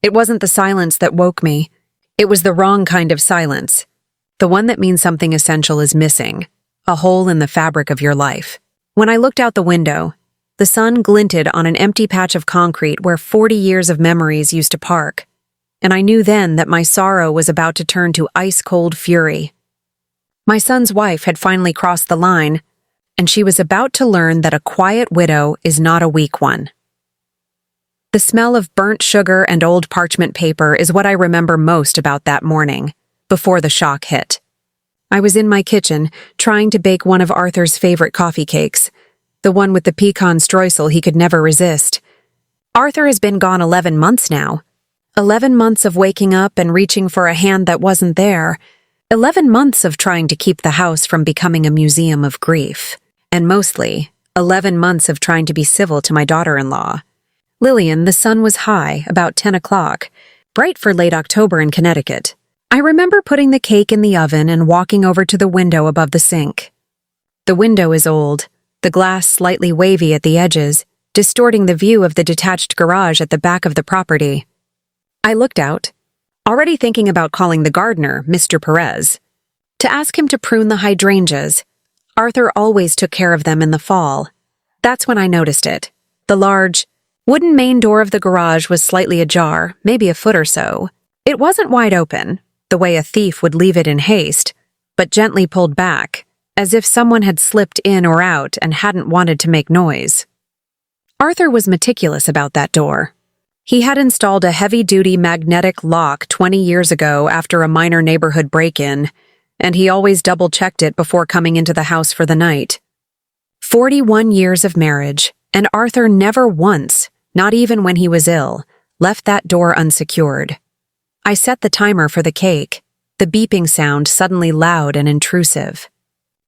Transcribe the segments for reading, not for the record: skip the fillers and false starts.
It wasn't the silence that woke me. It was the wrong kind of silence. The one that means something essential is missing, a hole in the fabric of your life. When I looked out the window, the sun glinted on an empty patch of concrete where 40 years of memories used to park, and I knew then that my sorrow was about to turn to ice-cold fury. My son's wife had finally crossed the line, and she was about to learn that a quiet widow is not a weak one. The smell of burnt sugar and old parchment paper is what I remember most about that morning, before the shock hit. I was in my kitchen, trying to bake one of Arthur's favorite coffee cakes, the one with the pecan streusel he could never resist. Arthur has been gone 11 months now. 11 months of waking up and reaching for a hand that wasn't there. 11 months of trying to keep the house from becoming a museum of grief. And mostly, 11 months of trying to be civil to my daughter-in-law. Lillian, the sun was high, about 10 o'clock, bright for late October in Connecticut. I remember putting the cake in the oven and walking over to the window above the sink. The window is old, the glass slightly wavy at the edges, distorting the view of the detached garage at the back of the property. I looked out, already thinking about calling the gardener, Mr. Perez, to ask him to prune the hydrangeas. Arthur always took care of them in the fall. That's when I noticed it. The large, wooden main door of the garage was slightly ajar, maybe a foot or so. It wasn't wide open, the way a thief would leave it in haste, but gently pulled back, as if someone had slipped in or out and hadn't wanted to make noise. Arthur was meticulous about that door. He had installed a heavy-duty magnetic lock 20 years ago after a minor neighborhood break-in, and he always double-checked it before coming into the house for the night. 41 years of marriage, and Arthur never once, not even when he was ill, left that door unsecured. I set the timer for the cake, the beeping sound suddenly loud and intrusive.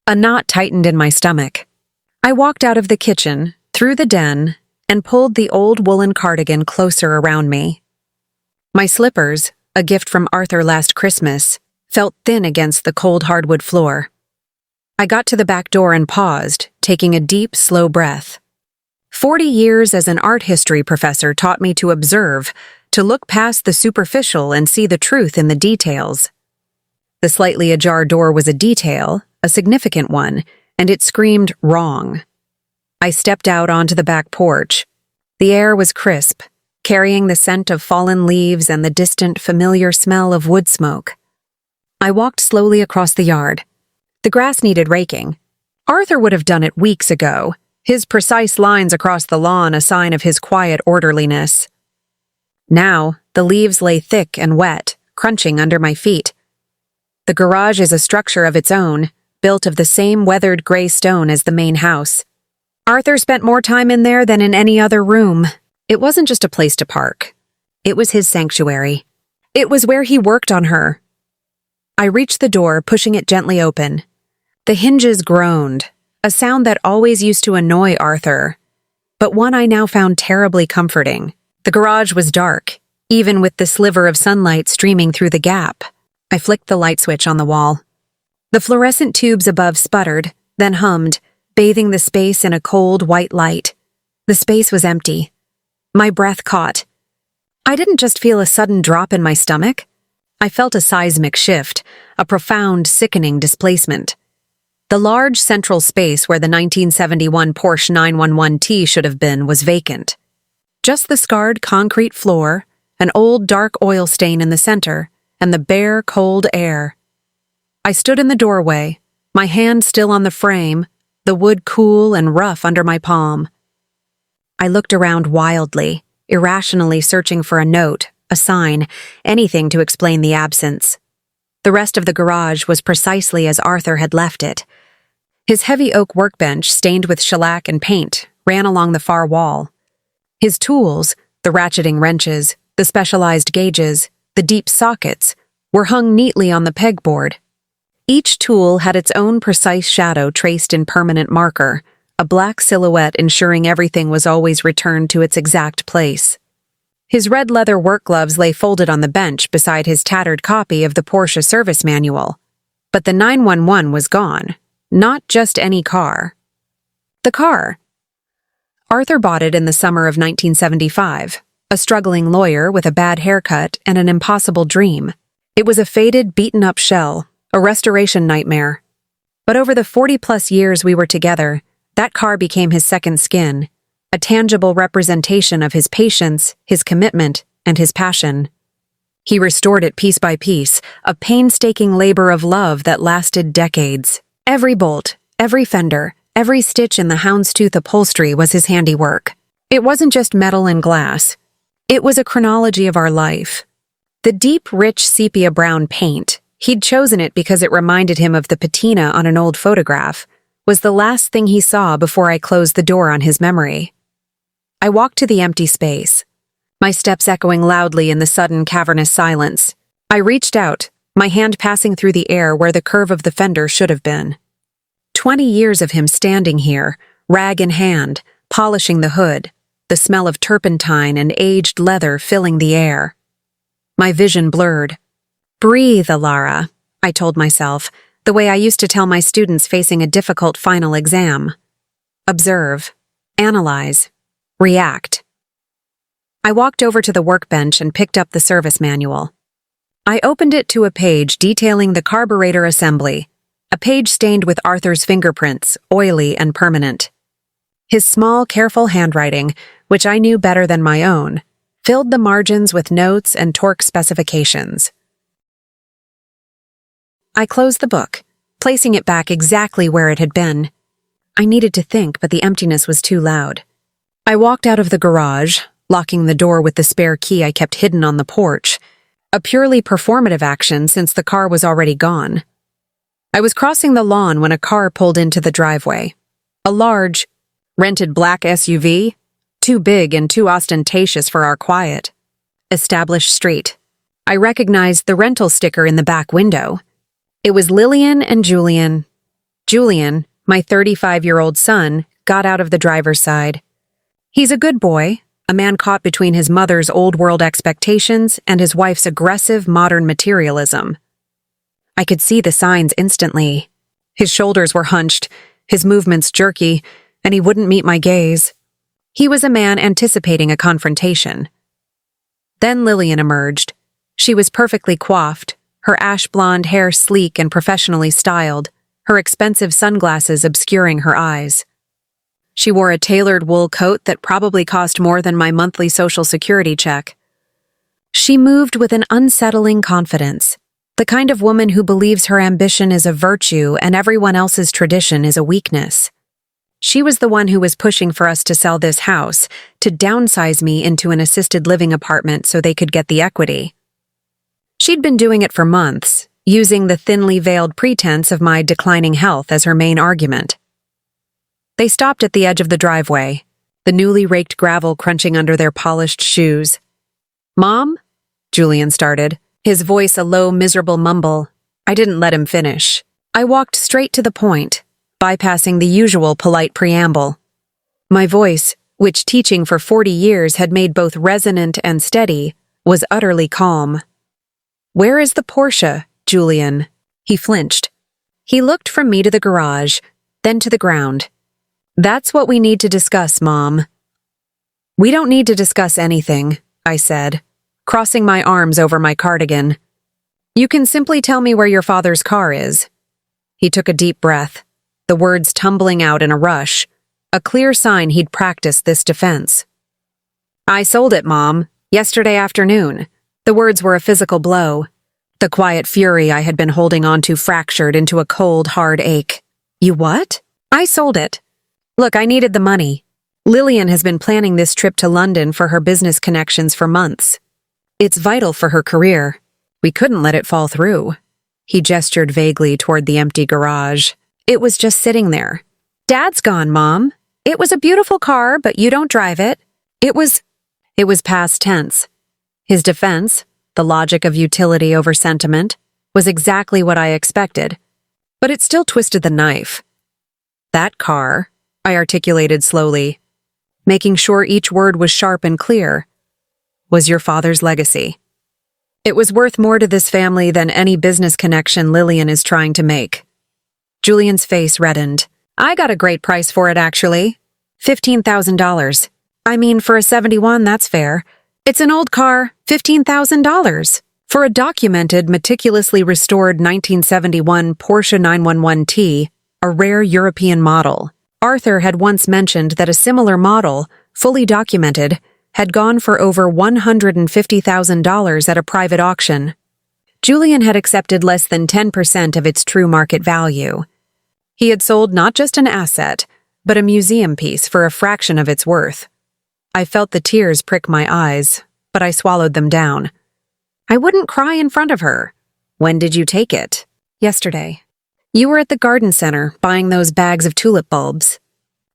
A knot tightened in my stomach. I walked out of the kitchen, through the den, and pulled the old woolen cardigan closer around me. My slippers, a gift from Arthur last Christmas, felt thin against the cold hardwood floor. I got to the back door and paused, taking a deep, slow breath. 40 years as an art history professor taught me to observe, to look past the superficial and see the truth in the details. The slightly ajar door was a detail, a significant one, and it screamed wrong. I stepped out onto the back porch. The air was crisp, carrying the scent of fallen leaves and the distant, familiar smell of wood smoke. I walked slowly across the yard. The grass needed raking. Arthur would have done it weeks ago, his precise lines across the lawn a sign of his quiet orderliness. Now, the leaves lay thick and wet, crunching under my feet. The garage is a structure of its own, built of the same weathered gray stone as the main house. Arthur spent more time in there than in any other room. It wasn't just a place to park. It was his sanctuary. It was where he worked on her. I reached the door, pushing it gently open. The hinges groaned, a sound that always used to annoy Arthur, but one I now found terribly comforting. The garage was dark, even with the sliver of sunlight streaming through the gap. I flicked the light switch on the wall. The fluorescent tubes above sputtered, then hummed, bathing the space in a cold, white light. The space was empty. My breath caught. I didn't just feel a sudden drop in my stomach. I felt a seismic shift, a profound, sickening displacement. The large central space where the 1971 Porsche 911T should have been was vacant. Just the scarred concrete floor, an old dark oil stain in the center, and the bare, cold air. I stood in the doorway, my hand still on the frame, the wood cool and rough under my palm. I looked around wildly, irrationally searching for a note, a sign, anything to explain the absence. The rest of the garage was precisely as Arthur had left it. His heavy oak workbench, stained with shellac and paint, ran along the far wall. His tools, the ratcheting wrenches, the specialized gauges, the deep sockets, were hung neatly on the pegboard. Each tool had its own precise shadow traced in permanent marker, a black silhouette ensuring everything was always returned to its exact place. His red leather work gloves lay folded on the bench beside his tattered copy of the Porsche service manual. But the 911 was gone, not just any car. The car. Arthur bought it in the summer of 1975, a struggling lawyer with a bad haircut and an impossible dream. It was a faded, beaten-up shell, a restoration nightmare. But over the 40-plus years we were together, that car became his second skin, a tangible representation of his patience, his commitment, and his passion. He restored it piece by piece, a painstaking labor of love that lasted decades. Every bolt, every fender, every stitch in the houndstooth upholstery was his handiwork. It wasn't just metal and glass. It was a chronology of our life. The deep, rich sepia-brown paint, he'd chosen it because it reminded him of the patina on an old photograph, was the last thing he saw before I closed the door on his memory. I walked to the empty space, my steps echoing loudly in the sudden cavernous silence. I reached out, my hand passing through the air where the curve of the fender should have been. 20 years of him standing here, rag in hand, polishing the hood, the smell of turpentine and aged leather filling the air. My vision blurred. Breathe, Alara, I told myself, the way I used to tell my students facing a difficult final exam. Observe, analyze, react. I walked over to the workbench and picked up the service manual. I opened it to a page detailing the carburetor assembly, a page stained with Arthur's fingerprints, oily and permanent. His small, careful handwriting, which I knew better than my own, filled the margins with notes and torque specifications. I closed the book, placing it back exactly where it had been. I needed to think, but the emptiness was too loud. I walked out of the garage, locking the door with the spare key I kept hidden on the porch, a purely performative action since the car was already gone. I was crossing the lawn when a car pulled into the driveway. A large, rented black SUV, too big and too ostentatious for our quiet, established street. I recognized the rental sticker in the back window. It was Lillian and Julian. Julian, my 35-year-old son, got out of the driver's side. He's a good boy, a man caught between his mother's old-world expectations and his wife's aggressive modern materialism. I could see the signs instantly. His shoulders were hunched, his movements jerky, and he wouldn't meet my gaze. He was a man anticipating a confrontation. Then Lillian emerged. She was perfectly coiffed, her ash-blonde hair sleek and professionally styled, her expensive sunglasses obscuring her eyes. She wore a tailored wool coat that probably cost more than my monthly Social Security check. She moved with an unsettling confidence, the kind of woman who believes her ambition is a virtue and everyone else's tradition is a weakness. She was the one who was pushing for us to sell this house, to downsize me into an assisted living apartment so they could get the equity. She'd been doing it for months, using the thinly veiled pretense of my declining health as her main argument. They stopped at the edge of the driveway, the newly raked gravel crunching under their polished shoes. "Mom?" Julian started, his voice a low, miserable mumble. I didn't let him finish. I walked straight to the point, bypassing the usual polite preamble. My voice, which teaching for 40 years had made both resonant and steady, was utterly calm. "Where is the Porsche, Julian?" He flinched. He looked from me to the garage, then to the ground. "That's what we need to discuss, Mom." "We don't need to discuss anything," I said, crossing my arms over my cardigan. "You can simply tell me where your father's car is." He took a deep breath, the words tumbling out in a rush, a clear sign he'd practiced this defense. "I sold it, Mom, yesterday afternoon." The words were a physical blow. The quiet fury I had been holding on to fractured into a cold, hard ache. "You what?" "I sold it. Look, I needed the money. Lillian has been planning this trip to London for her business connections for months. It's vital for her career. We couldn't let it fall through." He gestured vaguely toward the empty garage. "It was just sitting there." "Dad's gone, Mom. It was a beautiful car, but you don't drive it. It was past tense." His defense, the logic of utility over sentiment, was exactly what I expected, but it still twisted the knife. "That car," I articulated slowly, making sure each word was sharp and clear, "was your father's legacy. It was worth more to this family than any business connection Lillian is trying to make." Julian's face reddened. "I got a great price for it, actually. $15,000. I mean, for a 71, that's fair. It's an old car, $15,000. For a documented, meticulously restored 1971 Porsche 911T, a rare European model. Arthur had once mentioned that a similar model, fully documented, had gone for over $150,000 at a private auction. Julian had accepted less than 10% of its true market value. He had sold not just an asset, but a museum piece for a fraction of its worth. I felt the tears prick my eyes, but I swallowed them down. I wouldn't cry in front of her. When did you take it? Yesterday. You were at the garden center buying those bags of tulip bulbs.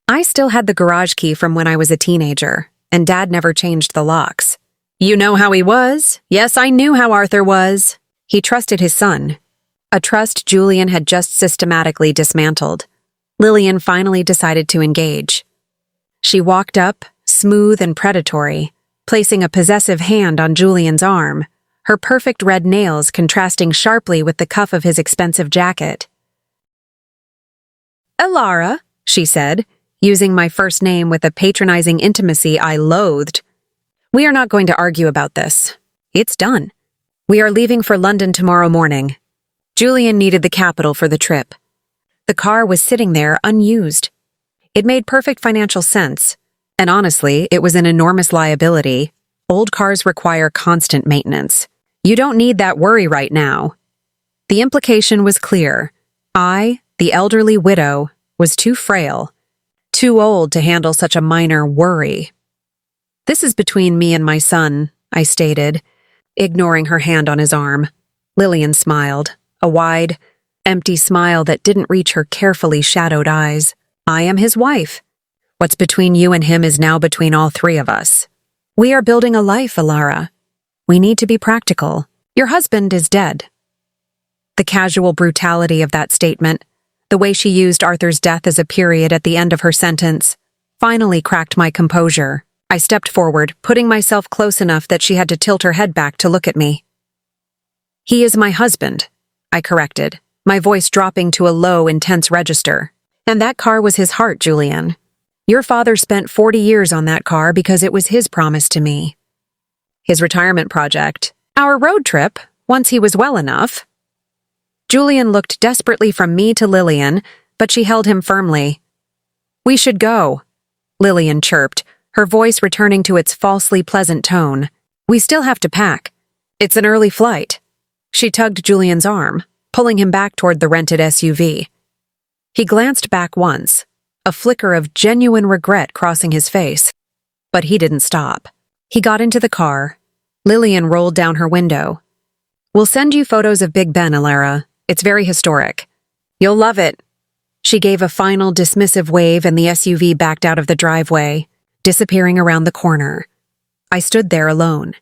I still had the garage key from when I was a teenager, and Dad never changed the locks. You know how he was? Yes, I knew how Arthur was. He trusted his son. A trust Julian had just systematically dismantled. Lillian finally decided to engage. She walked up, smooth and predatory, placing a possessive hand on Julian's arm, her perfect red nails contrasting sharply with the cuff of his expensive jacket. Elara, she said, using my first name with a patronizing intimacy I loathed. We are not going to argue about this. It's done. We are leaving for London tomorrow morning. Julian needed the capital for the trip. The car was sitting there unused. It made perfect financial sense, and honestly, it was an enormous liability. Old cars require constant maintenance. You don't need that worry right now. The implication was clear. I, the elderly widow, was too frail, too old to handle such a minor worry. This is between me and my son, I stated, ignoring her hand on his arm. Lillian smiled, a wide, empty smile that didn't reach her carefully shadowed eyes. I am his wife. What's between you and him is now between all three of us. We are building a life, Elara. We need to be practical. Your husband is dead. The casual brutality of that statement, the way she used Arthur's death as a period at the end of her sentence, finally cracked my composure. I stepped forward, putting myself close enough that she had to tilt her head back to look at me. He is my husband, I corrected, my voice dropping to a low, intense register. And that car was his heart, Julian. Your father spent 40 years on that car because it was his promise to me. His retirement project, our road trip, once he was well enough. Julian looked desperately from me to Lillian, but she held him firmly. We should go, Lillian chirped, her voice returning to its falsely pleasant tone. We still have to pack. It's an early flight. She tugged Julian's arm, pulling him back toward the rented SUV. He glanced back once, a flicker of genuine regret crossing his face. But he didn't stop. He got into the car. Lillian rolled down her window. We'll send you photos of Big Ben, Elara. It's very historic. You'll love it. She gave a final dismissive wave and the SUV backed out of the driveway, disappearing around the corner. I stood there alone,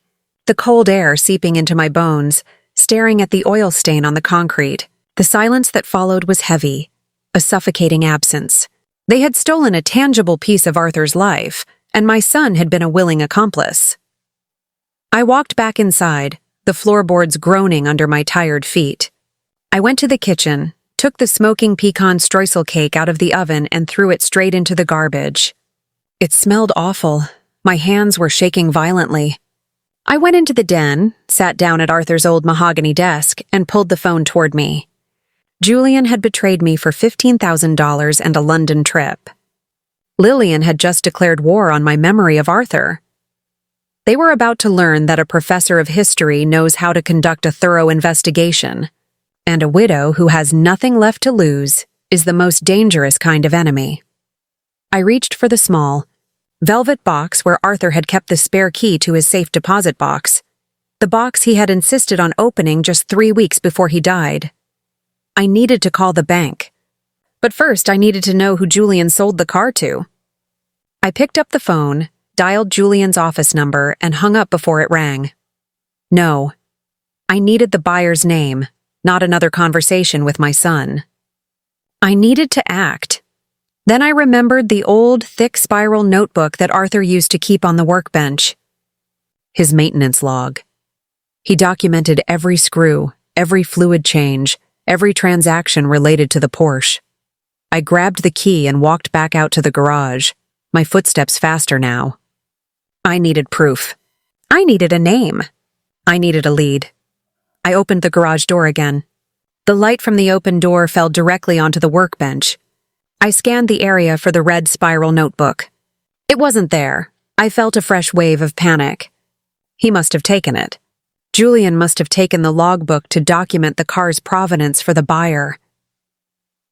the cold air seeping into my bones, staring at the oil stain on the concrete. The silence that followed was heavy, a suffocating absence. They had stolen a tangible piece of Arthur's life, and my son had been a willing accomplice. I walked back inside, the floorboards groaning under my tired feet. I went to the kitchen, took the smoking pecan streusel cake out of the oven and threw it straight into the garbage. It smelled awful. My hands were shaking violently. I went into the den, sat down at Arthur's old mahogany desk, and pulled the phone toward me. Julian had betrayed me for $15,000 and a London trip. Lillian had just declared war on my memory of Arthur. They were about to learn that a professor of history knows how to conduct a thorough investigation, and a widow who has nothing left to lose is the most dangerous kind of enemy. I reached for the small, velvet box where Arthur had kept the spare key to his safe deposit box, the box he had insisted on opening just 3 weeks before he died. I needed to call the bank. But first, I needed to know who Julian sold the car to. I picked up the phone, dialed Julian's office number, and hung up before it rang. No. I needed the buyer's name, not another conversation with my son. I needed to act. Then I remembered the old, thick spiral notebook that Arthur used to keep on the workbench. His maintenance log. He documented every screw, every fluid change, every transaction related to the Porsche. I grabbed the key and walked back out to the garage, my footsteps faster now. I needed proof. I needed a name. I needed a lead. I opened the garage door again. The light from the open door fell directly onto the workbench. I scanned the area for the red spiral notebook. It wasn't there. I felt a fresh wave of panic. He must have taken it. Julian must have taken the logbook to document the car's provenance for the buyer.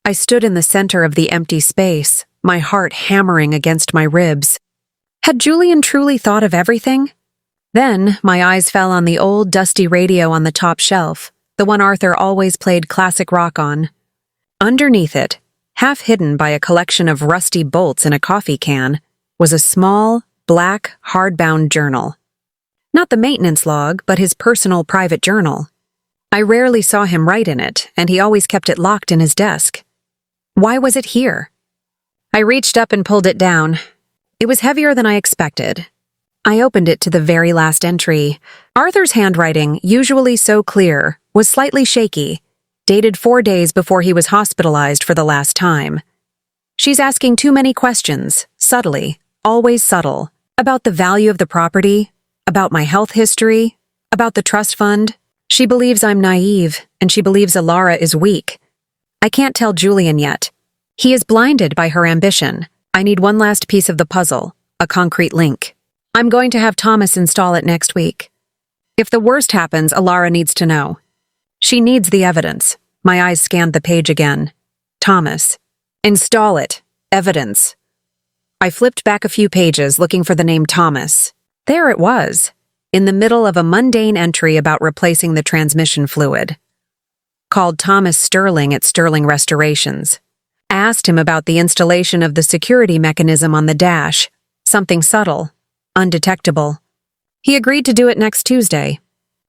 I stood in the center of the empty space, my heart hammering against my ribs. Had Julian truly thought of everything? Then, my eyes fell on the old, dusty radio on the top shelf, the one Arthur always played classic rock on. Underneath it, half hidden by a collection of rusty bolts in a coffee can, was a small, black, hardbound journal. Not the maintenance log, but his personal private journal. I rarely saw him write in it, and he always kept it locked in his desk. Why was it here? I reached up and pulled it down. It was heavier than I expected. I opened it to the very last entry. Arthur's handwriting, usually so clear, was slightly shaky, dated 4 days before he was hospitalized for the last time. She's asking too many questions, subtly, always subtle, about the value of the property, about my health history, about the trust fund. She believes I'm naive, and she believes Alara is weak. I can't tell Julian yet. He is blinded by her ambition. I need one last piece of the puzzle, a concrete link. I'm going to have Thomas install it next week. If the worst happens, Alara needs to know. She needs the evidence. My eyes scanned the page again. Thomas. Install it. Evidence. I flipped back a few pages looking for the name Thomas. There it was, in the middle of a mundane entry about replacing the transmission fluid. Called Thomas Sterling at Sterling Restorations. Asked him about the installation of the security mechanism on the dash, something subtle, undetectable. He agreed to do it next Tuesday.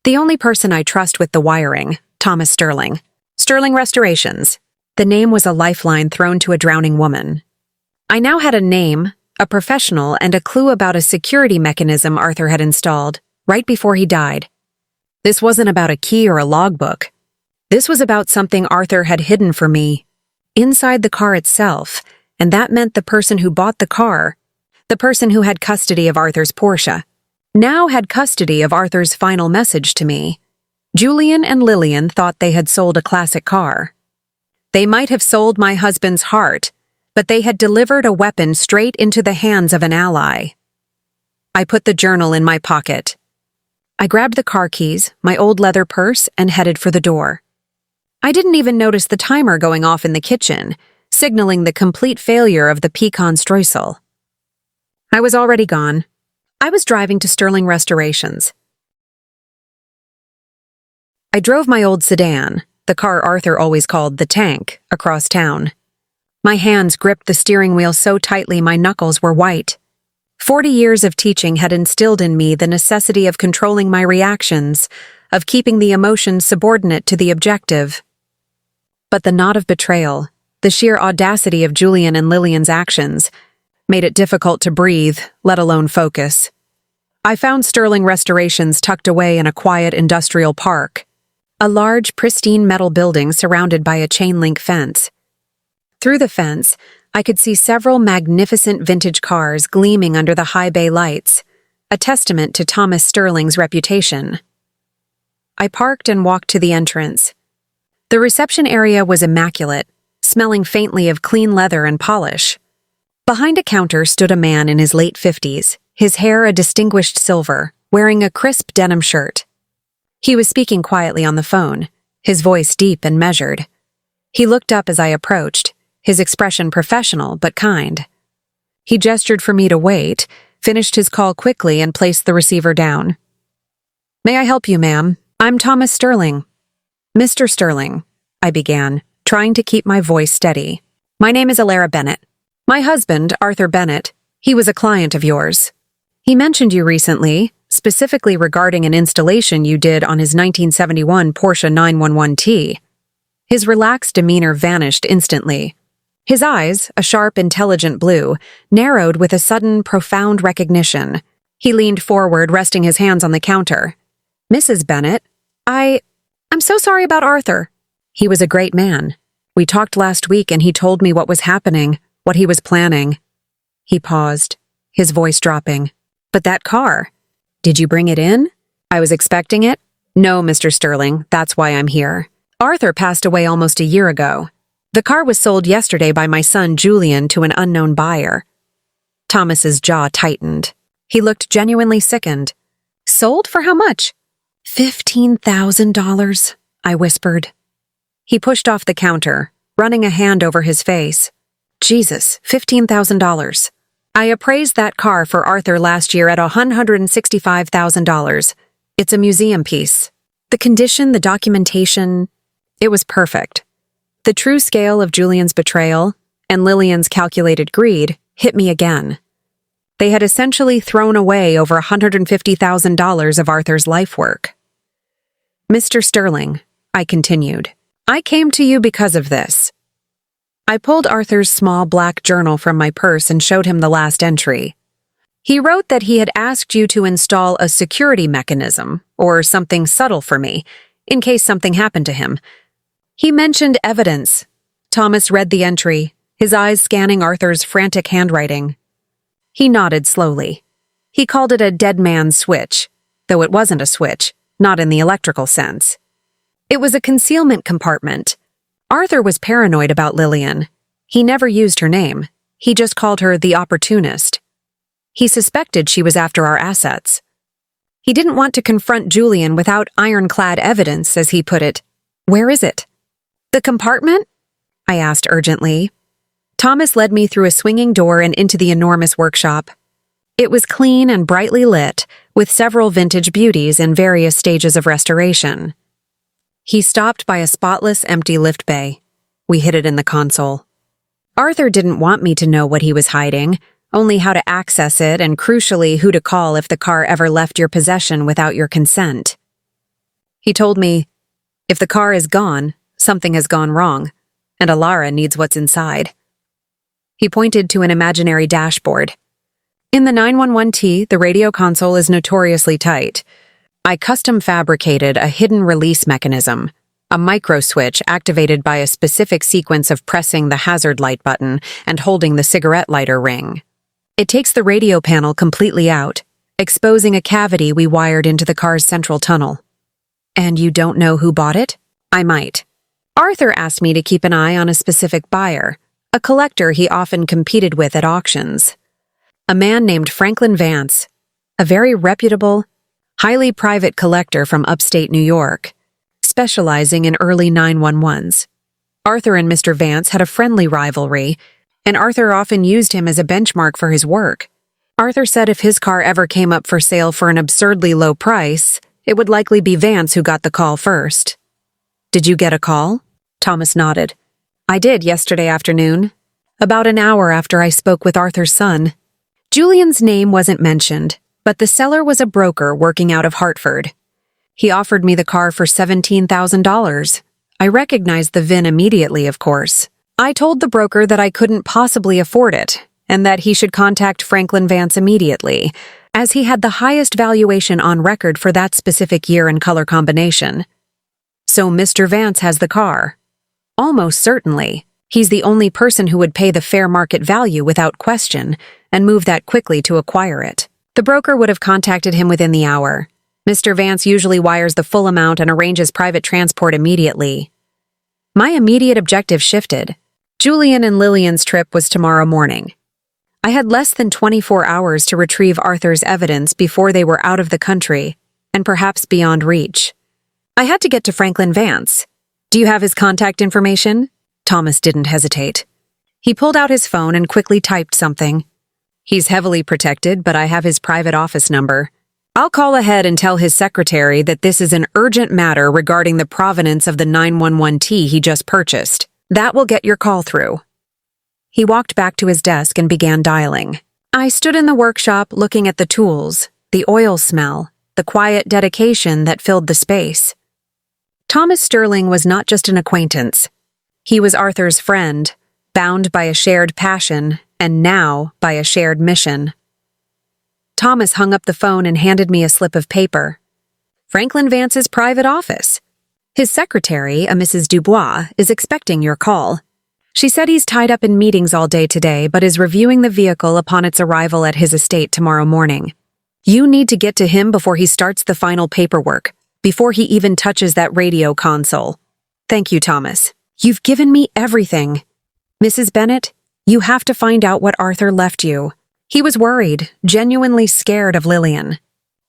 The only person I trust with the wiring, Thomas Sterling. Sterling Restorations. The name was a lifeline thrown to a drowning woman. I now had a name, a professional, and a clue about a security mechanism Arthur had installed right before he died. This wasn't about a key or a logbook. This was about something Arthur had hidden for me, inside the car itself, and that meant the person who bought the car, the person who had custody of Arthur's Porsche, now had custody of Arthur's final message to me. Julian and Lillian thought they had sold a classic car. They might have sold my husband's heart, but they had delivered a weapon straight into the hands of an ally. I put the journal in my pocket. I grabbed the car keys, my old leather purse, and headed for the door. I didn't even notice the timer going off in the kitchen, signaling the complete failure of the pecan streusel. I was already gone. I was driving to Sterling Restorations. I drove my old sedan, the car Arthur always called the tank, across town. My hands gripped the steering wheel so tightly my knuckles were white. 40 years of teaching had instilled in me the necessity of controlling my reactions, of keeping the emotions subordinate to the objective. But the knot of betrayal, the sheer audacity of Julian and Lillian's actions, made it difficult to breathe, let alone focus. I found Sterling Restorations tucked away in a quiet industrial park, a large, pristine metal building surrounded by a chain-link fence. Through the fence, I could see several magnificent vintage cars gleaming under the high bay lights, a testament to Thomas Sterling's reputation. I parked and walked to the entrance. The reception area was immaculate, smelling faintly of clean leather and polish. Behind a counter stood a man in his late 50s, his hair a distinguished silver, wearing a crisp denim shirt. He was speaking quietly on the phone, his voice deep and measured. He looked up as I approached, his expression professional but kind. He gestured for me to wait, finished his call quickly, and placed the receiver down. "May I help you, ma'am? I'm Thomas Sterling." "Mr. Sterling," I began, trying to keep my voice steady. "My name is Alara Bennett. My husband, Arthur Bennett, he was a client of yours. He mentioned you recently, specifically regarding an installation you did on his 1971 Porsche 911T. His relaxed demeanor vanished instantly. His eyes, a sharp, intelligent blue, narrowed with a sudden, profound recognition. He leaned forward, resting his hands on the counter. "Mrs. Bennett, I'm so sorry about Arthur. He was a great man. We talked last week and he told me what was happening, what he was planning." He paused, his voice dropping. "But that car, Did you bring it in? I was expecting it. No, Mr. Sterling, that's why I'm here. Arthur passed away almost a year ago. The car was sold yesterday by my son Julian to an unknown buyer. Thomas's jaw tightened. He looked genuinely sickened. Sold for how much? $15,000, I whispered. He pushed off the counter, running a hand over his face. Jesus, $15,000. I appraised that car for Arthur last year at $165,000. It's a museum piece. The condition, the documentation, it was perfect. The true scale of Julian's betrayal and Lillian's calculated greed hit me again. They had essentially thrown away over $150,000 of Arthur's life work. Mr. Sterling, I continued, I came to you because of this. I pulled Arthur's small black journal from my purse and showed him the last entry. He wrote that he had asked you to install a security mechanism, or something subtle for me, in case something happened to him. He mentioned evidence. Thomas read the entry, his eyes scanning Arthur's frantic handwriting. He nodded slowly. He called it a dead man's switch, though it wasn't a switch, not in the electrical sense. It was a concealment compartment. Arthur was paranoid about Lillian. He never used her name. He just called her the opportunist. He suspected she was after our assets. He didn't want to confront Julian without ironclad evidence, as he put it. Where is it? The compartment? I asked urgently. Thomas led me through a swinging door and into the enormous workshop. It was clean and brightly lit, with several vintage beauties in various stages of restoration. He stopped by a spotless, empty lift bay. We hid it in the console. Arthur didn't want me to know what he was hiding, only how to access it and, crucially, who to call if the car ever left your possession without your consent. He told me, if the car is gone, something has gone wrong, and Alara needs what's inside. He pointed to an imaginary dashboard. In the 911T, the radio console is notoriously tight. I custom fabricated a hidden release mechanism, a micro switch activated by a specific sequence of pressing the hazard light button and holding the cigarette lighter ring. It takes the radio panel completely out, exposing a cavity we wired into the car's central tunnel. And you don't know who bought it? I might. Arthur asked me to keep an eye on a specific buyer, a collector he often competed with at auctions. A man named Franklin Vance, a very reputable, highly private collector from upstate New York, specializing in early 911s. Arthur and Mr. Vance had a friendly rivalry, and Arthur often used him as a benchmark for his work. Arthur said if his car ever came up for sale for an absurdly low price, it would likely be Vance who got the call first. Did you get a call? Thomas nodded. I did yesterday afternoon, about an hour after I spoke with Arthur's son. Julian's name wasn't mentioned, but the seller was a broker working out of Hartford. He offered me the car for $17,000. I recognized the VIN immediately, of course. I told the broker that I couldn't possibly afford it, and that he should contact Franklin Vance immediately, as he had the highest valuation on record for that specific year and color combination. So Mr. Vance has the car. Almost certainly. He's the only person who would pay the fair market value without question and move that quickly to acquire it. The broker would have contacted him within the hour. Mr. Vance usually wires the full amount and arranges private transport immediately. My immediate objective shifted. Julian and Lillian's trip was tomorrow morning. I had less than 24 hours to retrieve Arthur's evidence before they were out of the country and perhaps beyond reach. I had to get to Franklin Vance. Do you have his contact information? Thomas didn't hesitate. He pulled out his phone and quickly typed something. He's heavily protected, but I have his private office number. I'll call ahead and tell his secretary that this is an urgent matter regarding the provenance of the 911T he just purchased. That will get your call through. He walked back to his desk and began dialing. I stood in the workshop looking at the tools, the oil smell, the quiet dedication that filled the space. Thomas Sterling was not just an acquaintance. He was Arthur's friend, bound by a shared passion, and now by a shared mission. Thomas hung up the phone and handed me a slip of paper. Franklin Vance's private office. His secretary, a Mrs. Dubois, is expecting your call. She said he's tied up in meetings all day today, but is reviewing the vehicle upon its arrival at his estate tomorrow morning. You need to get to him before he starts the final paperwork, before he even touches that radio console. Thank you, Thomas. You've given me everything. Mrs. Bennet, you have to find out what Arthur left you. He was worried, genuinely scared of Lillian.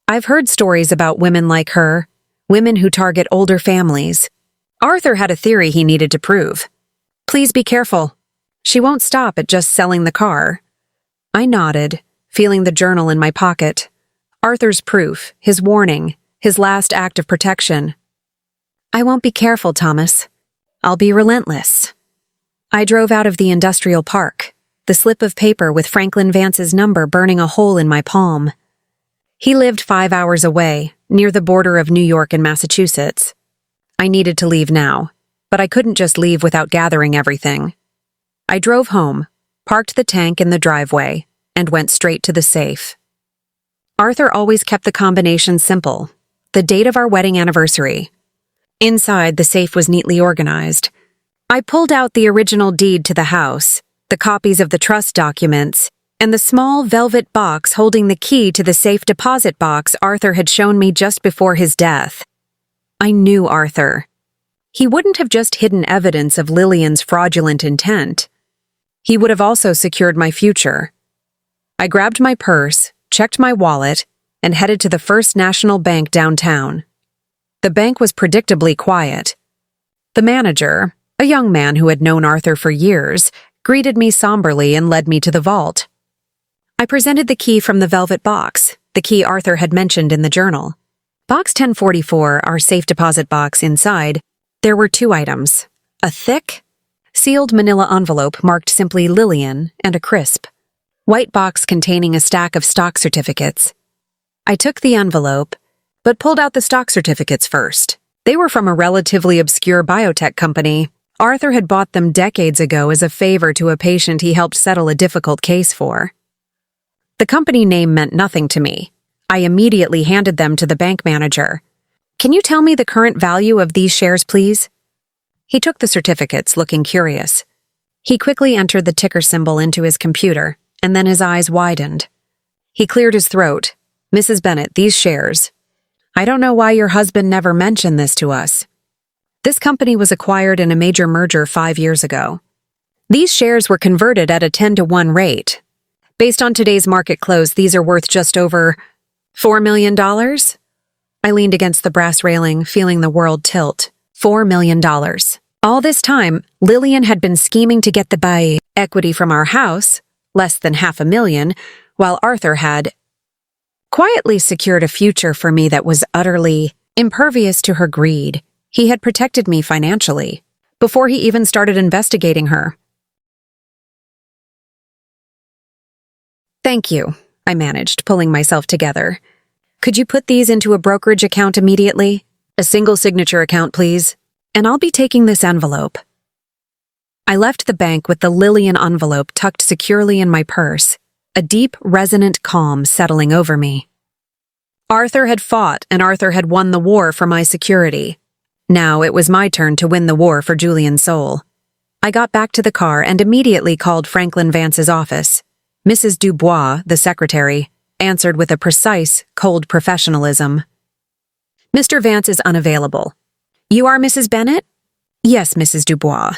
I've heard stories about women like her, women who target older families. Arthur had a theory he needed to prove. Please be careful. She won't stop at just selling the car. I nodded, feeling the journal in my pocket. Arthur's proof, his warning, his last act of protection. I won't be careful, Thomas. I'll be relentless. I drove out of the industrial park, the slip of paper with Franklin Vance's number burning a hole in my palm. He lived 5 hours away, near the border of New York and Massachusetts. I needed to leave now, but I couldn't just leave without gathering everything. I drove home, parked the tank in the driveway, and went straight to the safe. Arthur always kept the combination simple, the date of our wedding anniversary. Inside, the safe was neatly organized. I pulled out the original deed to the house, the copies of the trust documents, and the small velvet box holding the key to the safe deposit box Arthur had shown me just before his death. I knew Arthur. He wouldn't have just hidden evidence of Lillian's fraudulent intent. He would have also secured my future. I grabbed my purse, checked my wallet, and headed to the First National Bank downtown. The bank was predictably quiet. The manager, a young man who had known Arthur for years, greeted me somberly and led me to the vault. I presented the key from the velvet box, the key Arthur had mentioned in the journal. Box 1044, our safe deposit box inside, there were 2 items, a thick, sealed manila envelope marked simply Lillian and a crisp, white box containing a stack of stock certificates. I took the envelope, but pulled out the stock certificates first. They were from a relatively obscure biotech company. Arthur had bought them decades ago as a favor to a patient he helped settle a difficult case for. The company name meant nothing to me. I immediately handed them to the bank manager. Can you tell me the current value of these shares, please? He took the certificates, looking curious. He quickly entered the ticker symbol into his computer, and then his eyes widened. He cleared his throat. Mrs. Bennet, these shares. I don't know why your husband never mentioned this to us. This company was acquired in a major merger 5 years ago. These shares were converted at a 10-to-1 rate. Based on today's market close, these are worth just over $4 million? I leaned against the brass railing, feeling the world tilt. $4 million. All this time, Lillian had been scheming to get the buy equity from our house, less than $500,000, while Arthur had quietly secured a future for me that was utterly impervious to her greed. He had protected me financially, before he even started investigating her. Thank you, I managed, pulling myself together. Could you put these into a brokerage account immediately? A single signature account, please. And I'll be taking this envelope. I left the bank with the Lillian envelope tucked securely in my purse, a deep, resonant calm settling over me. Arthur had fought, and Arthur had won the war for my security. Now it was my turn to win the war for Julian's soul. I got back to the car and immediately called Franklin Vance's office. Mrs. Dubois, the secretary, answered with a precise, cold professionalism. Mr. Vance is unavailable. You are Mrs. Bennet? Yes, Mrs. Dubois.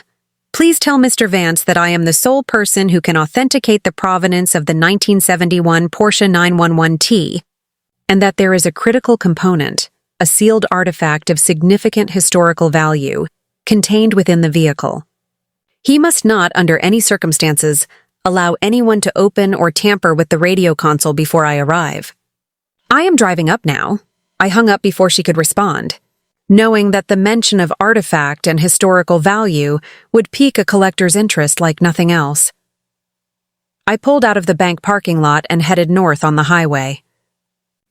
Please tell Mr. Vance that I am the sole person who can authenticate the provenance of the 1971 Porsche 911T, and that there is a critical component, a sealed artifact of significant historical value, contained within the vehicle. He must not, under any circumstances, allow anyone to open or tamper with the radio console before I arrive. I am driving up now. I hung up before she could respond, knowing that the mention of artifact and historical value would pique a collector's interest like nothing else. I pulled out of the bank parking lot and headed north on the highway.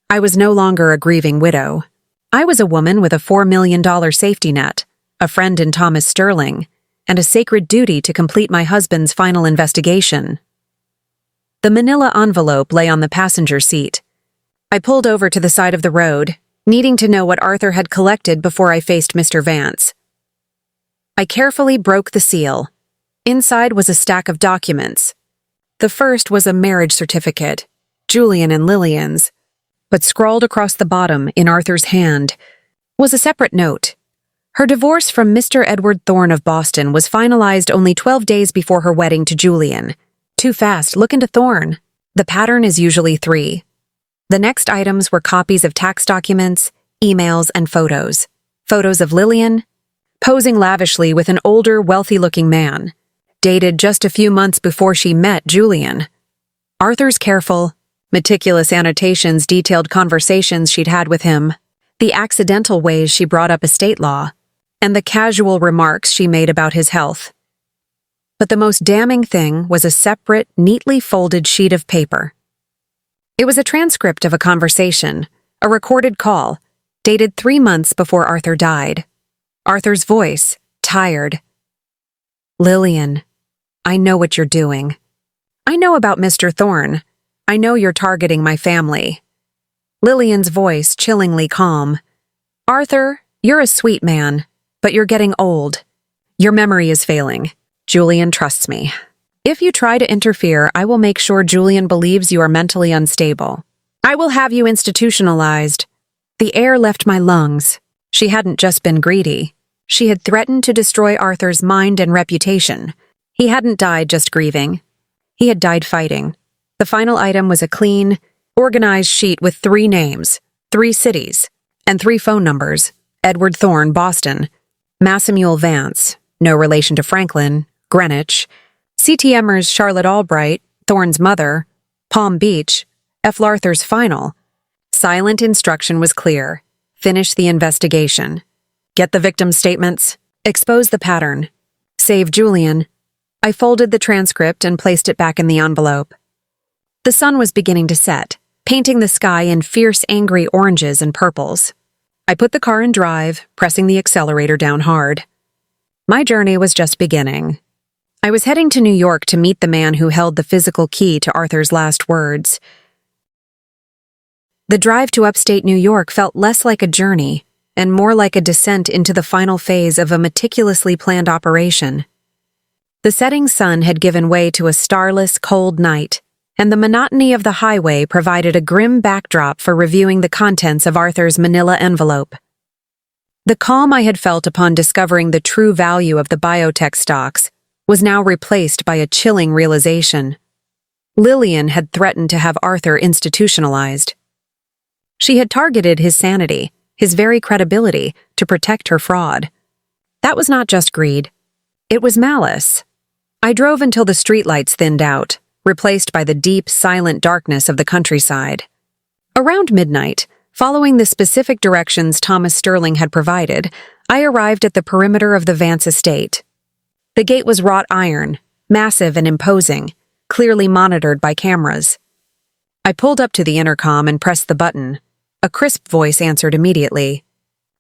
I was no longer a grieving widow. I was a woman with a $4 million safety net, a friend in Thomas Sterling, and a sacred duty to complete my husband's final investigation. The manila envelope lay on the passenger seat. I pulled over to the side of the road, needing to know what Arthur had collected before I faced Mr. Vance. I carefully broke the seal. Inside was a stack of documents. The first was a marriage certificate, Julian and Lillian's. but scrawled across the bottom in Arthur's hand was a separate note. Her divorce from Mr. Edward Thorne of Boston was finalized only 12 days before her wedding to Julian. Too fast, look into Thorne. The pattern is usually 3. The next items were copies of tax documents, emails, and photos. Photos of Lillian, posing lavishly with an older, wealthy-looking man, dated just a few months before she met Julian. Arthur's careful, meticulous annotations detailed conversations she'd had with him, the accidental ways she brought up estate law, and the casual remarks she made about his health. But the most damning thing was a separate, neatly folded sheet of paper. It was a transcript of a conversation, a recorded call, dated 3 months before Arthur died. Arthur's voice, tired. "Lillian, I know what you're doing. I know about Mr. Thorne. I know you're targeting my family." Lillian's voice chillingly calm. "Arthur, you're a sweet man, but you're getting old. Your memory is failing. Julian trusts me. If you try to interfere, I will make sure Julian believes you are mentally unstable. I will have you institutionalized." The air left my lungs. She hadn't just been greedy. She had threatened to destroy Arthur's mind and reputation. He hadn't died just grieving. He had died fighting. The final item was a clean, organized sheet with 3 names, 3 cities, and 3 phone numbers. Edward Thorne, Boston. Massamuel Vance, no relation to Franklin, Greenwich. CTMers Charlotte Albright, Thorne's mother. Palm Beach, F. Larther's final. Silent instruction was clear. Finish the investigation. Get the victim's statements. Expose the pattern. Save Julian. I folded the transcript and placed it back in the envelope. The sun was beginning to set, painting the sky in fierce, angry oranges and purples. I put the car in drive, pressing the accelerator down hard. My journey was just beginning. I was heading to New York to meet the man who held the physical key to Arthur's last words. The drive to upstate New York felt less like a journey and more like a descent into the final phase of a meticulously planned operation. The setting sun had given way to a starless, cold night, and the monotony of the highway provided a grim backdrop for reviewing the contents of Arthur's manila envelope. The calm I had felt upon discovering the true value of the biotech stocks was now replaced by a chilling realization. Lillian had threatened to have Arthur institutionalized. She had targeted his sanity, his very credibility, to protect her fraud. That was not just greed. It was malice. I drove until the streetlights thinned out, replaced by the deep, silent darkness of the countryside. Around midnight, following the specific directions Thomas Sterling had provided, I arrived at the perimeter of the Vance estate. The gate was wrought iron, massive and imposing, clearly monitored by cameras. I pulled up to the intercom and pressed the button. A crisp voice answered immediately.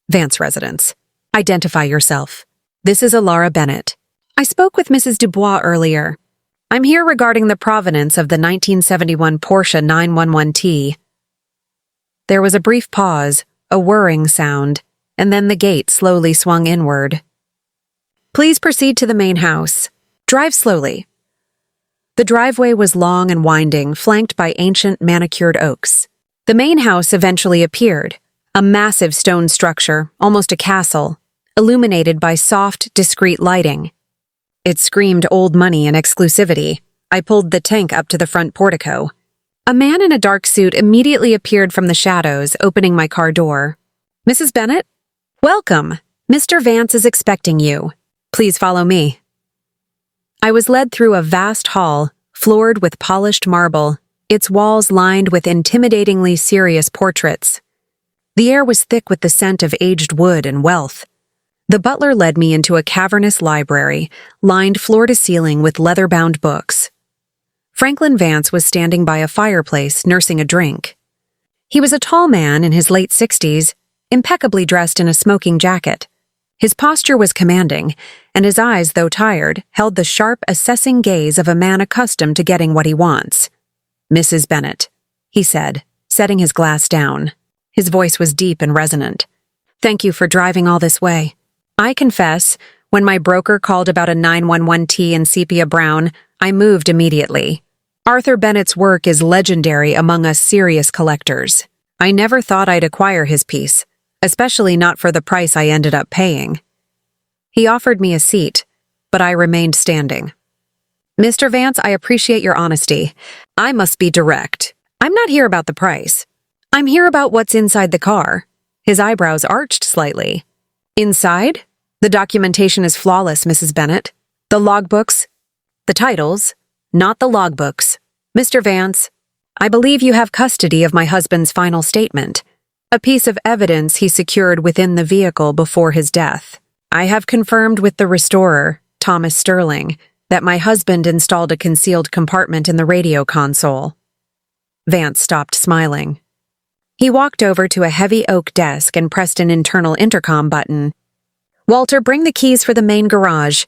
"Vance residence. Identify yourself. This is Alara Bennett. I spoke with Mrs. Dubois earlier. I'm here regarding the provenance of the 1971 Porsche 911T. There was a brief pause, a whirring sound, and then the gate slowly swung inward. Please proceed to the main house. Drive slowly. The driveway was long and winding, flanked by ancient manicured oaks. The main house eventually appeared, a massive stone structure, almost a castle, illuminated by soft, discreet lighting. It screamed old money and exclusivity. I pulled the tank up to the front portico. A man in a dark suit immediately appeared from the shadows, opening my car door. "Mrs. Bennett? Welcome. Mr. Vance is expecting you. Please follow me." I was led through a vast hall, floored with polished marble, its walls lined with intimidatingly serious portraits. The air was thick with the scent of aged wood and wealth. The butler led me into a cavernous library, lined floor to ceiling with leather-bound books. Franklin Vance was standing by a fireplace, nursing a drink. He was a tall man in his late 60s, impeccably dressed in a smoking jacket. His posture was commanding, and his eyes, though tired, held the sharp, assessing gaze of a man accustomed to getting what he wants. "Mrs. Bennett," he said, setting his glass down. His voice was deep and resonant. "Thank you for driving all this way. I confess, when my broker called about a 911T in sepia brown, I moved immediately. Arthur Bennett's work is legendary among us serious collectors. I never thought I'd acquire his peace, especially not for the price I ended up paying. He offered me a seat, but I remained standing. Mr. Vance, I appreciate your honesty. I must be direct. I'm not here about the price. I'm here about what's inside the car. His eyebrows arched slightly. Inside? The documentation is flawless, Mrs. Bennet. The logbooks, the titles, not the logbooks. Mr. Vance, I believe you have custody of my husband's final statement, a piece of evidence he secured within the vehicle before his death. I have confirmed with the restorer, Thomas Sterling, that my husband installed a concealed compartment in the radio console. Vance stopped smiling. He walked over to a heavy oak desk and pressed an internal intercom button. Walter, bring the keys for the main garage,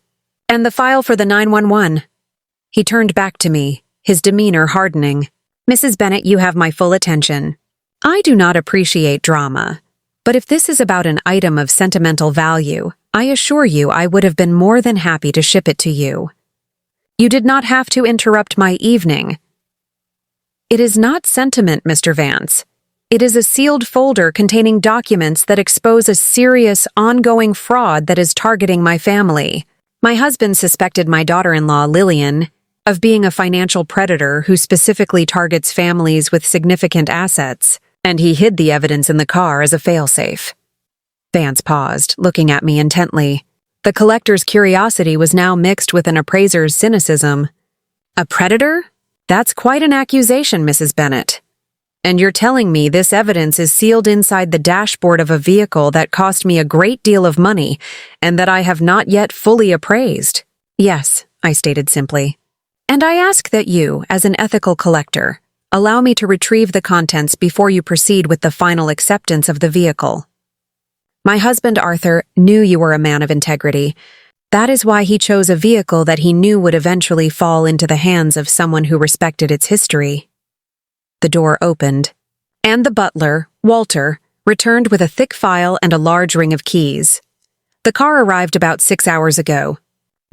and the file for the 911. He turned back to me, his demeanor hardening. Mrs. Bennet, you have my full attention. I do not appreciate drama, but if this is about an item of sentimental value, I assure you I would have been more than happy to ship it to you. You did not have to interrupt my evening. It is not sentiment, Mr. Vance. It is a sealed folder containing documents that expose a serious, ongoing fraud that is targeting my family. My husband suspected my daughter-in-law, Lillian, of being a financial predator who specifically targets families with significant assets, and he hid the evidence in the car as a failsafe. Vance paused, looking at me intently. The collector's curiosity was now mixed with an appraiser's cynicism. A predator? That's quite an accusation, Mrs. Bennet. And you're telling me this evidence is sealed inside the dashboard of a vehicle that cost me a great deal of money and that I have not yet fully appraised? Yes, I stated simply. And I ask that you, as an ethical collector, allow me to retrieve the contents before you proceed with the final acceptance of the vehicle. My husband, Arthur, knew you were a man of integrity. That is why he chose a vehicle that he knew would eventually fall into the hands of someone who respected its history. The door opened, and the butler, Walter, returned with a thick file and a large ring of keys. The car arrived about 6 hours ago.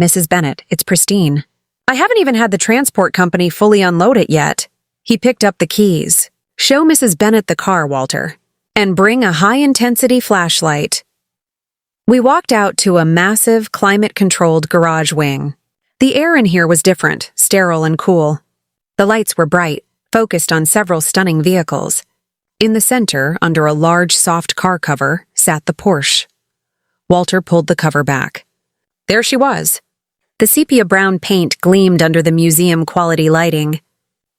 Mrs. Bennet, it's pristine. I haven't even had the transport company fully unload it yet. He picked up the keys. Show Mrs. Bennet the car, Walter, and bring a high-intensity flashlight. We walked out to a massive, climate-controlled garage wing. The air in here was different, sterile and cool. The lights were bright, focused on several stunning vehicles. In the center, under a large, soft car cover, sat the Porsche. Walter pulled the cover back. There she was. The sepia-brown paint gleamed under the museum-quality lighting.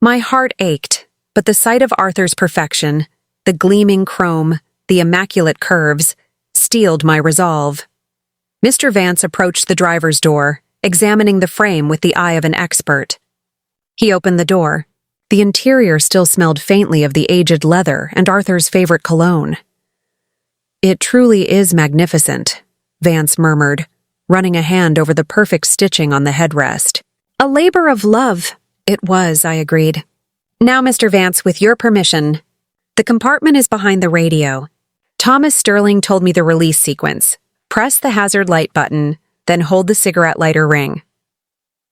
My heart ached, but the sight of Arthur's perfection, the gleaming chrome, the immaculate curves, steeled my resolve. Mr. Vance approached the driver's door, examining the frame with the eye of an expert. He opened the door. The interior still smelled faintly of the aged leather and Arthur's favorite cologne. It truly is magnificent, Vance murmured, running a hand over the perfect stitching on the headrest. A labor of love. It was, I agreed. Now, Mr. Vance, with your permission. The compartment is behind the radio. Thomas Sterling told me the release sequence. Press the hazard light button, then hold the cigarette lighter ring.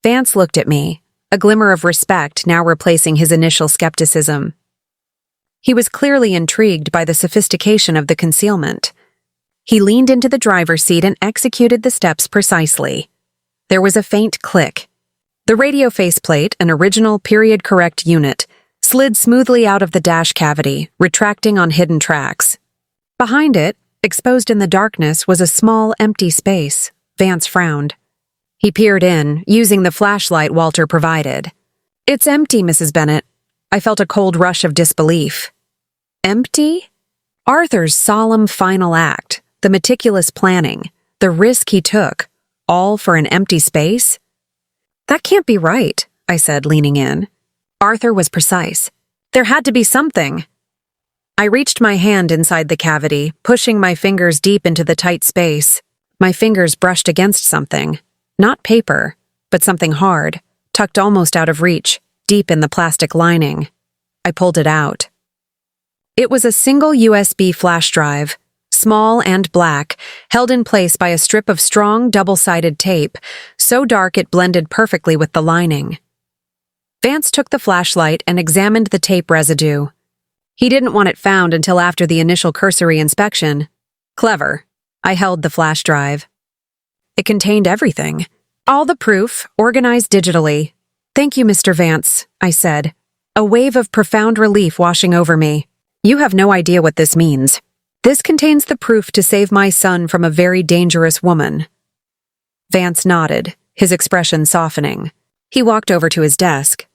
Vance looked at me, a glimmer of respect now replacing his initial skepticism. He was clearly intrigued by the sophistication of the concealment. He leaned into the driver's seat and executed the steps precisely. There was a faint click. The radio faceplate, an original period-correct unit, slid smoothly out of the dash cavity, retracting on hidden tracks. Behind it, exposed in the darkness, was a small, empty space. Vance frowned. He peered in, using the flashlight Walter provided. It's empty, Mrs. Bennet. I felt a cold rush of disbelief. Empty? Arthur's solemn final act, the meticulous planning, the risk he took, all for an empty space? That can't be right, I said, leaning in. Arthur was precise. There had to be something. I reached my hand inside the cavity, pushing my fingers deep into the tight space. My fingers brushed against something. Not paper, but something hard, tucked almost out of reach, deep in the plastic lining. I pulled it out. It was a single USB flash drive, small and black, held in place by a strip of strong double-sided tape, so dark it blended perfectly with the lining. Vance took the flashlight and examined the tape residue. He didn't want it found until after the initial cursory inspection. Clever. I held the flash drive. It contained everything. All the proof, organized digitally. Thank you, Mr. Vance, I said, a wave of profound relief washing over me. You have no idea what this means. This contains the proof to save my son from a very dangerous woman. Vance nodded, his expression softening. He walked over to his desk.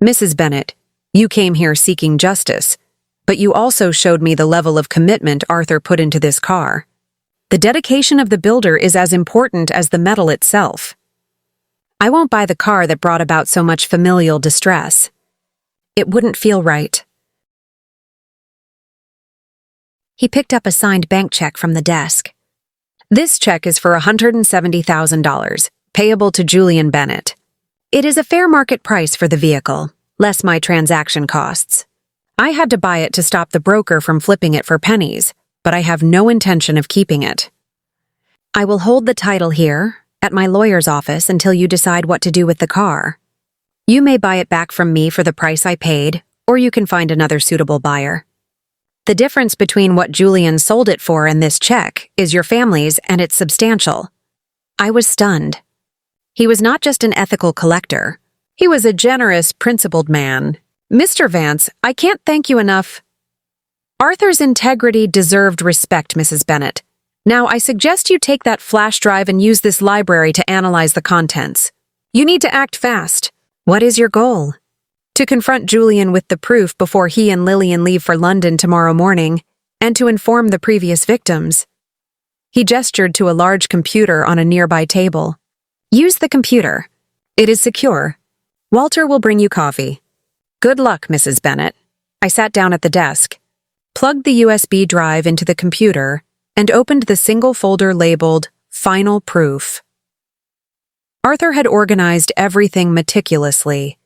Mrs. Bennett, you came here seeking justice, but you also showed me the level of commitment Arthur put into this car. The dedication of the builder is as important as the metal itself. I won't buy the car that brought about so much familial distress. It wouldn't feel right. He picked up a signed bank check from the desk. This check is for $170,000, payable to Julian Bennett. It is a fair market price for the vehicle, less my transaction costs. I had to buy it to stop the broker from flipping it for pennies, but I have no intention of keeping it. I will hold the title here, at my lawyer's office, until you decide what to do with the car. You may buy it back from me for the price I paid, or you can find another suitable buyer. The difference between what Julian sold it for and this check is your family's, and it's substantial. I was stunned. He was not just an ethical collector. He was a generous, principled man. Mr. Vance, I can't thank you enough. Arthur's integrity deserved respect, Mrs. Bennett. Now, I suggest you take that flash drive and use this library to analyze the contents. You need to act fast. What is your goal? To confront Julian with the proof before he and Lillian leave for London tomorrow morning, and to inform the previous victims. He gestured to a large computer on a nearby table. Use the computer. It is secure. Walter will bring you coffee. Good luck, Mrs. Bennett. I sat down at the desk, plugged the USB drive into the computer, and opened the single folder labeled Final Proof. Arthur had organized everything meticulously.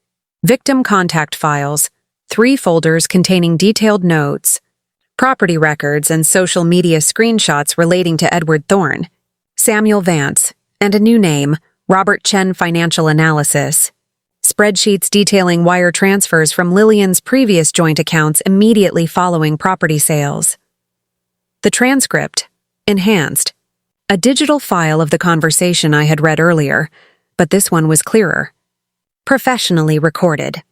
Victim contact files, 3 folders containing detailed notes, property records and social media screenshots relating to Edward Thorne, Samuel Vance, and a new name, Robert Chen Financial Analysis. Spreadsheets detailing wire transfers from Lillian's previous joint accounts immediately following property sales. The transcript, enhanced, a digital file of the conversation I had read earlier, but this one was clearer. Professionally recorded.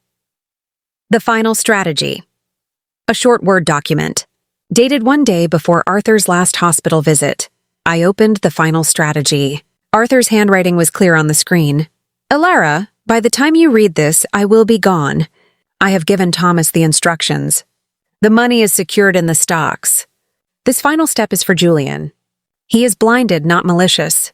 The final strategy. A short Word document. Dated one day before Arthur's last hospital visit. I opened the final strategy. Arthur's handwriting was clear on the screen. Elara, by the time you read this, I will be gone. I have given Thomas the instructions. The money is secured in the stocks. This final step is for Julian. He is blinded, not malicious.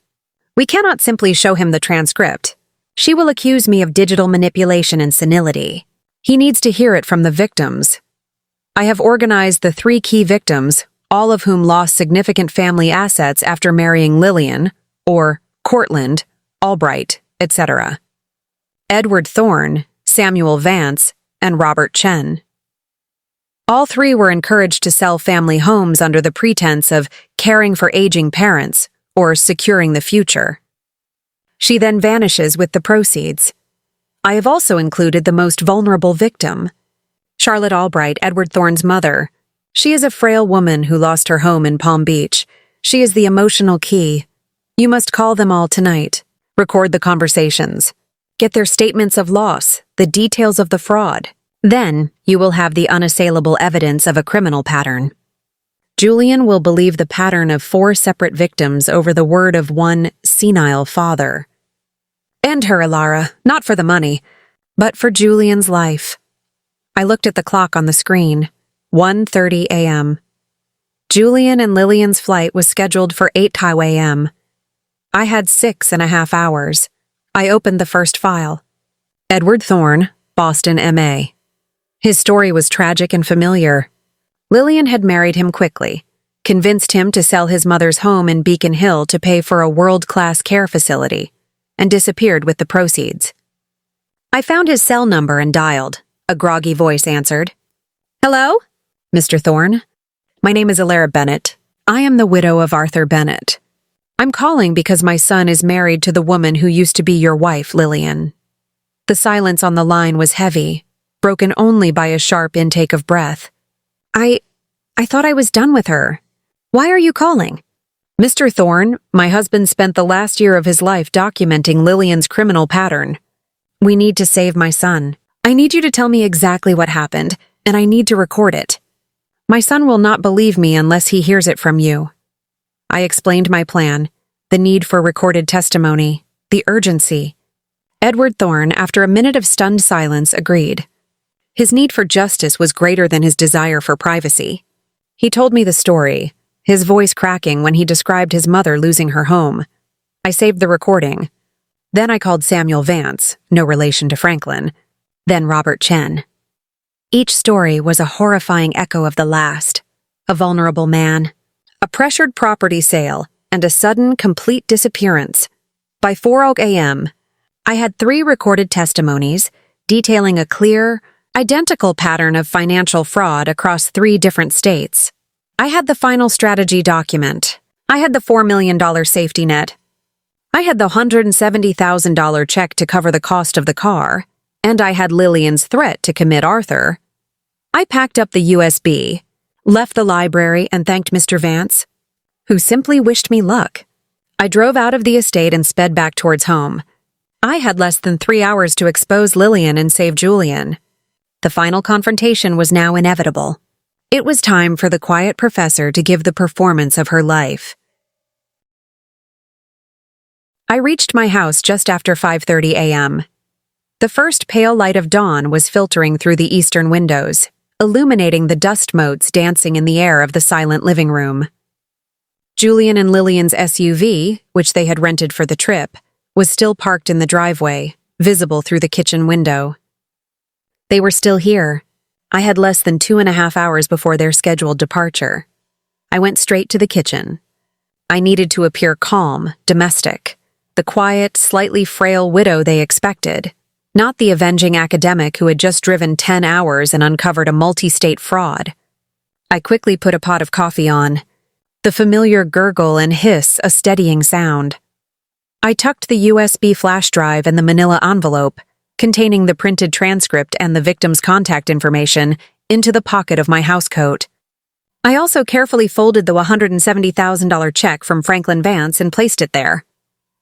We cannot simply show him the transcript. She will accuse me of digital manipulation and senility. He needs to hear it from the victims. I have organized the 3 key victims, all of whom lost significant family assets after marrying Lillian, or Cortland, Albright, etc. Edward Thorne, Samuel Vance, and Robert Chen. All 3 were encouraged to sell family homes under the pretense of caring for aging parents or securing the future. She then vanishes with the proceeds. I have also included the most vulnerable victim, Charlotte Albright, Edward Thorne's mother. She is a frail woman who lost her home in Palm Beach. She is the emotional key. You must call them all tonight. Record the conversations. Get their statements of loss, the details of the fraud. Then, you will have the unassailable evidence of a criminal pattern. Julian will believe the pattern of 4 separate victims over the word of one senile father. End her, Elara, not for the money, but for Julian's life. I looked at the clock on the screen. 1:30 a.m. Julian and Lillian's flight was scheduled for 8 a.m. I had 6.5 hours. I opened the first file. Edward Thorne, Boston, M.A. His story was tragic and familiar. Lillian had married him quickly, convinced him to sell his mother's home in Beacon Hill to pay for a world-class care facility, and disappeared with the proceeds. I found his cell number and dialed. A groggy voice answered. Hello? Mr. Thorne? My name is Elara Bennett. I am the widow of Arthur Bennett. I'm calling because my son is married to the woman who used to be your wife, Lillian. The silence on the line was heavy, broken only by a sharp intake of breath. I thought I was done with her. Why are you calling? Mr. Thorne, my husband spent the last year of his life documenting Lillian's criminal pattern. We need to save my son. I need you to tell me exactly what happened, and I need to record it. My son will not believe me unless he hears it from you. I explained my plan, the need for recorded testimony, the urgency. Edward Thorne, after a minute of stunned silence, agreed. His need for justice was greater than his desire for privacy. He told me the story, his voice cracking when he described his mother losing her home. I saved the recording. Then I called Samuel Vance, no relation to Franklin, then Robert Chen. Each story was a horrifying echo of the last. A vulnerable man, a pressured property sale, and a sudden, complete disappearance. By 4 a.m., I had 3 recorded testimonies detailing a clear, identical pattern of financial fraud across 3 different states. I had the final strategy document. I had the $4 million safety net. I had the $170,000 check to cover the cost of the car, and I had Lillian's threat to commit Arthur. I packed up the USB, left the library, and thanked Mr. Vance, who simply wished me luck. I drove out of the estate and sped back towards home. I had less than 3 hours to expose Lillian and save Julian. The final confrontation was now inevitable. It was time for the quiet professor to give the performance of her life. I reached my house just after 5:30 a.m. The first pale light of dawn was filtering through the eastern windows, illuminating the dust motes dancing in the air of the silent living room. Julian and Lillian's SUV, which they had rented for the trip, was still parked in the driveway, visible through the kitchen window. They were still here. I had less than 2.5 hours before their scheduled departure. I went straight to the kitchen. I needed to appear calm, domestic, the quiet, slightly frail widow they expected, not the avenging academic who had just driven 10 hours and uncovered a multi-state fraud. I quickly put a pot of coffee on, the familiar gurgle and hiss a steadying sound. I tucked the USB flash drive and the manila envelope, containing the printed transcript and the victim's contact information, into the pocket of my housecoat. I also carefully folded the $170,000 check from Franklin Vance and placed it there.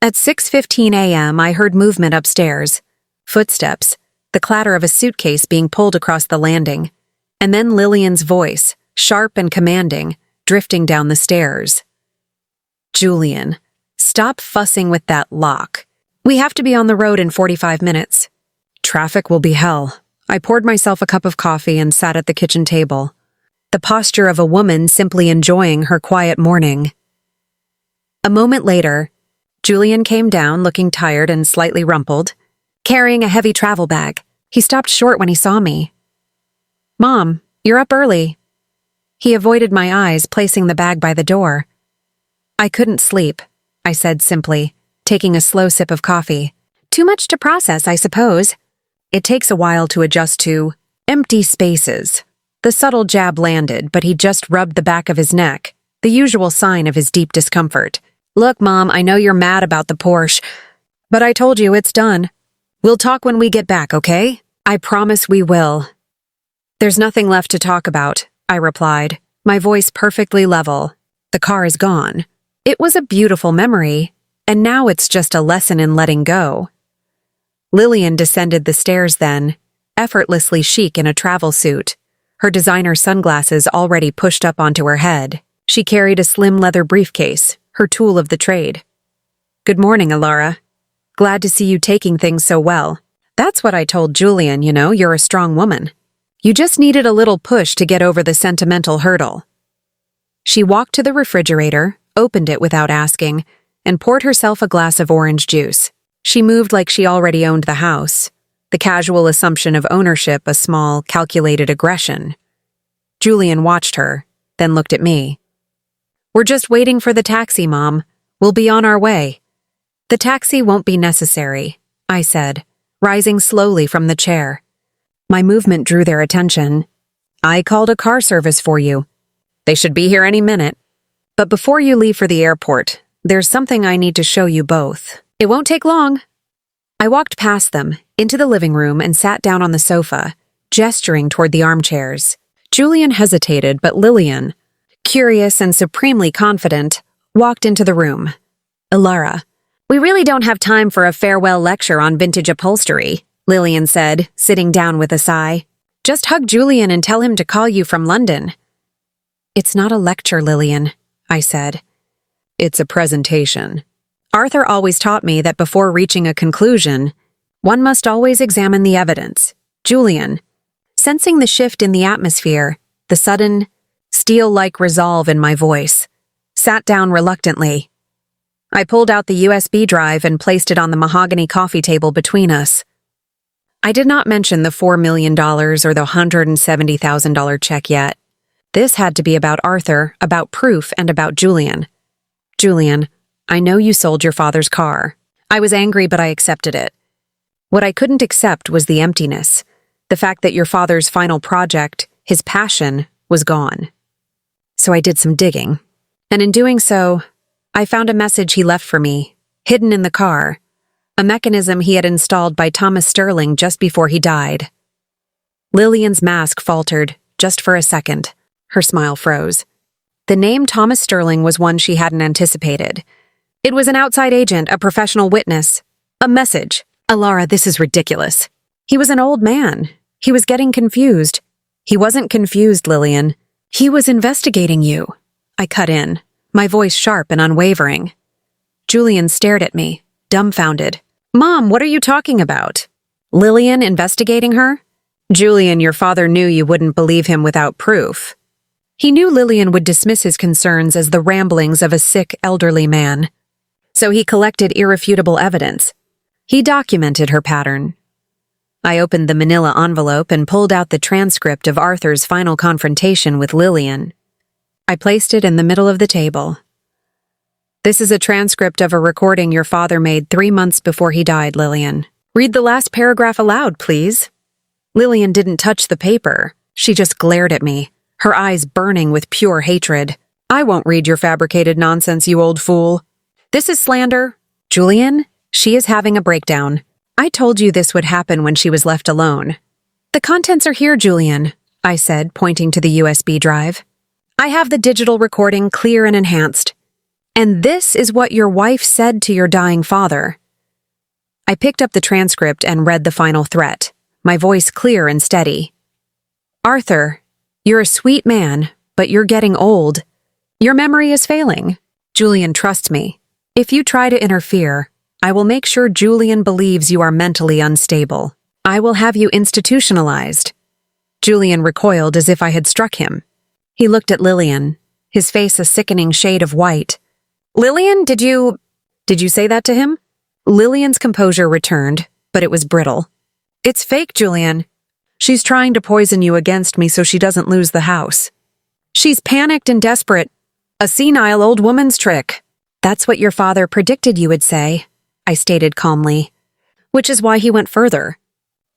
At 6:15 a.m., I heard movement upstairs, footsteps, the clatter of a suitcase being pulled across the landing, and then Lillian's voice, sharp and commanding, drifting down the stairs. Julian, stop fussing with that lock. We have to be on the road in 45 minutes. Traffic will be hell. I poured myself a cup of coffee and sat at the kitchen table, the posture of a woman simply enjoying her quiet morning. A moment later, Julian came down looking tired and slightly rumpled, carrying a heavy travel bag. He stopped short when he saw me. "Mom, you're up early." He avoided my eyes, placing the bag by the door. "I couldn't sleep," I said simply, taking a slow sip of coffee. "Too much to process, I suppose." It takes a while to adjust to empty spaces. The subtle jab landed, but he just rubbed the back of his neck, the usual sign of his deep discomfort. "Look, Mom, I know you're mad about the Porsche, but I told you it's done. We'll talk when we get back, okay? I promise we will." "There's nothing left to talk about," I replied, my voice perfectly level. "The car is gone. It was a beautiful memory, and now it's just a lesson in letting go." Lillian descended the stairs then, effortlessly chic in a travel suit, her designer sunglasses already pushed up onto her head. She carried a slim leather briefcase, her tool of the trade. "Good morning, Alara. Glad to see you taking things so well. That's what I told Julian, you're a strong woman. You just needed a little push to get over the sentimental hurdle." She walked to the refrigerator, opened it without asking, and poured herself a glass of orange juice. She moved like she already owned the house, the casual assumption of ownership a small, calculated aggression. Julian watched her, then looked at me. "We're just waiting for the taxi, Mom. We'll be on our way." "The taxi won't be necessary," I said, rising slowly from the chair. My movement drew their attention. "I called a car service for you. They should be here any minute. But before you leave for the airport, there's something I need to show you both. It won't take long." I walked past them, into the living room, and sat down on the sofa, gesturing toward the armchairs. Julian hesitated, but Lillian, curious and supremely confident, walked into the room. "Ilara, we really don't have time for a farewell lecture on vintage upholstery," Lillian said, sitting down with a sigh. "Just hug Julian and tell him to call you from London." "It's not a lecture, Lillian," I said. "It's a presentation. Arthur always taught me that before reaching a conclusion, one must always examine the evidence." Julian, sensing the shift in the atmosphere, the sudden, steel-like resolve in my voice, sat down reluctantly. I pulled out the USB drive and placed it on the mahogany coffee table between us. I did not mention the $4 million or the $170,000 check yet. This had to be about Arthur, about proof, and about Julian. "Julian, I know you sold your father's car. I was angry, but I accepted it. What I couldn't accept was the emptiness, the fact that your father's final project, his passion, was gone. So I did some digging. And in doing so, I found a message he left for me, hidden in the car, a mechanism he had installed by Thomas Sterling just before he died." Lillian's mask faltered, just for a second. Her smile froze. The name Thomas Sterling was one she hadn't anticipated. It was an outside agent, a professional witness. A message. "Ilara, this is ridiculous." He was an old man. He was getting confused. "He wasn't confused, Lillian. He was investigating you." I cut in, my voice sharp and unwavering. Julian stared at me, dumbfounded. "Mom, what are you talking about? Lillian investigating her?" "Julian, your father knew you wouldn't believe him without proof. He knew Lillian would dismiss his concerns as the ramblings of a sick, elderly man. So he collected irrefutable evidence. He documented her pattern." I opened the manila envelope and pulled out the transcript of Arthur's final confrontation with Lillian. I placed it in the middle of the table. "This is a transcript of a recording your father made 3 months before he died, Lillian. Read the last paragraph aloud, please." Lillian didn't touch the paper. She just glared at me, her eyes burning with pure hatred. "I won't read your fabricated nonsense, you old fool. This is slander. Julian, she is having a breakdown. I told you this would happen when she was left alone." "The contents are here, Julian," I said, pointing to the USB drive. "I have the digital recording clear and enhanced. And this is what your wife said to your dying father." I picked up the transcript and read the final threat, my voice clear and steady. "Arthur, you're a sweet man, but you're getting old. Your memory is failing. Julian, trust me. If you try to interfere, I will make sure Julian believes you are mentally unstable. I will have you institutionalized." Julian recoiled as if I had struck him. He looked at Lillian, his face a sickening shade of white. "Lillian, did you say that to him?" Lillian's composure returned, but it was brittle. "It's fake, Julian. She's trying to poison you against me so she doesn't lose the house. She's panicked and desperate. A senile old woman's trick." "That's what your father predicted you would say," I stated calmly. "Which is why he went further.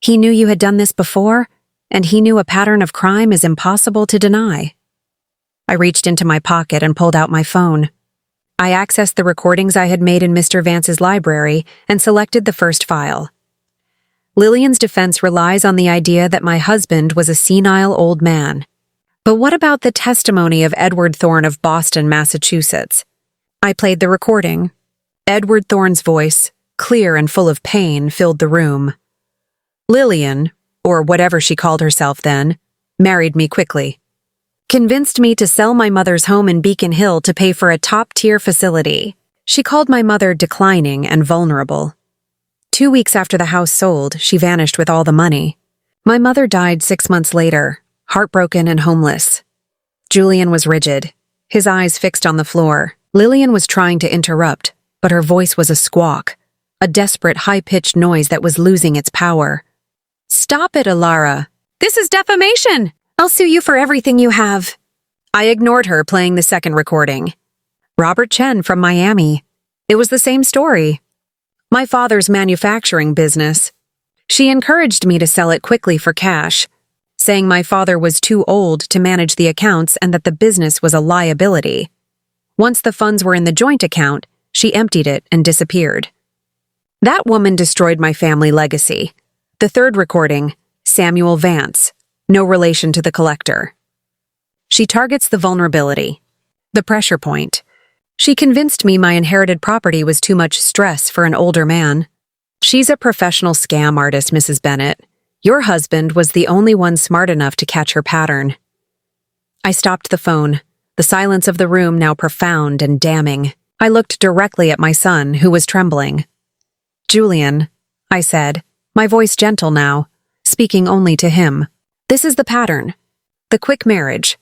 He knew you had done this before, and he knew a pattern of crime is impossible to deny." I reached into my pocket and pulled out my phone. I accessed the recordings I had made in Mr. Vance's library and selected the first file. Lillian's defense relies on the idea that my husband was a senile old man. But what about the testimony of Edward Thorne of Boston, Massachusetts? I played the recording. Edward Thorne's voice, clear and full of pain, filled the room. "Lillian, or whatever she called herself then, married me quickly. Convinced me to sell my mother's home in Beacon Hill to pay for a top-tier facility. She called my mother declining and vulnerable. 2 weeks after the house sold, she vanished with all the money. My mother died 6 months later, heartbroken and homeless." Julian was rigid, his eyes fixed on the floor. Lillian was trying to interrupt, but her voice was a squawk, a desperate high-pitched noise that was losing its power. "Stop it, Ilara. This is defamation. I'll sue you for everything you have." I ignored her, playing the second recording. Robert Chen from Miami. It was the same story. My father's manufacturing business. She encouraged me to sell it quickly for cash, saying my father was too old to manage the accounts and that the business was a liability. Once the funds were in the joint account, she emptied it and disappeared. That woman destroyed my family legacy. The third recording, Samuel Vance, no relation to the collector. She targets the vulnerability, the pressure point. She convinced me my inherited property was too much stress for an older man. She's a professional scam artist, Mrs. Bennett. Your husband was the only one smart enough to catch her pattern. I stopped the phone, the silence of the room now profound and damning. I looked directly at my son, who was trembling. Julian, I said, my voice gentle now, speaking only to him. This is the pattern. The quick marriage.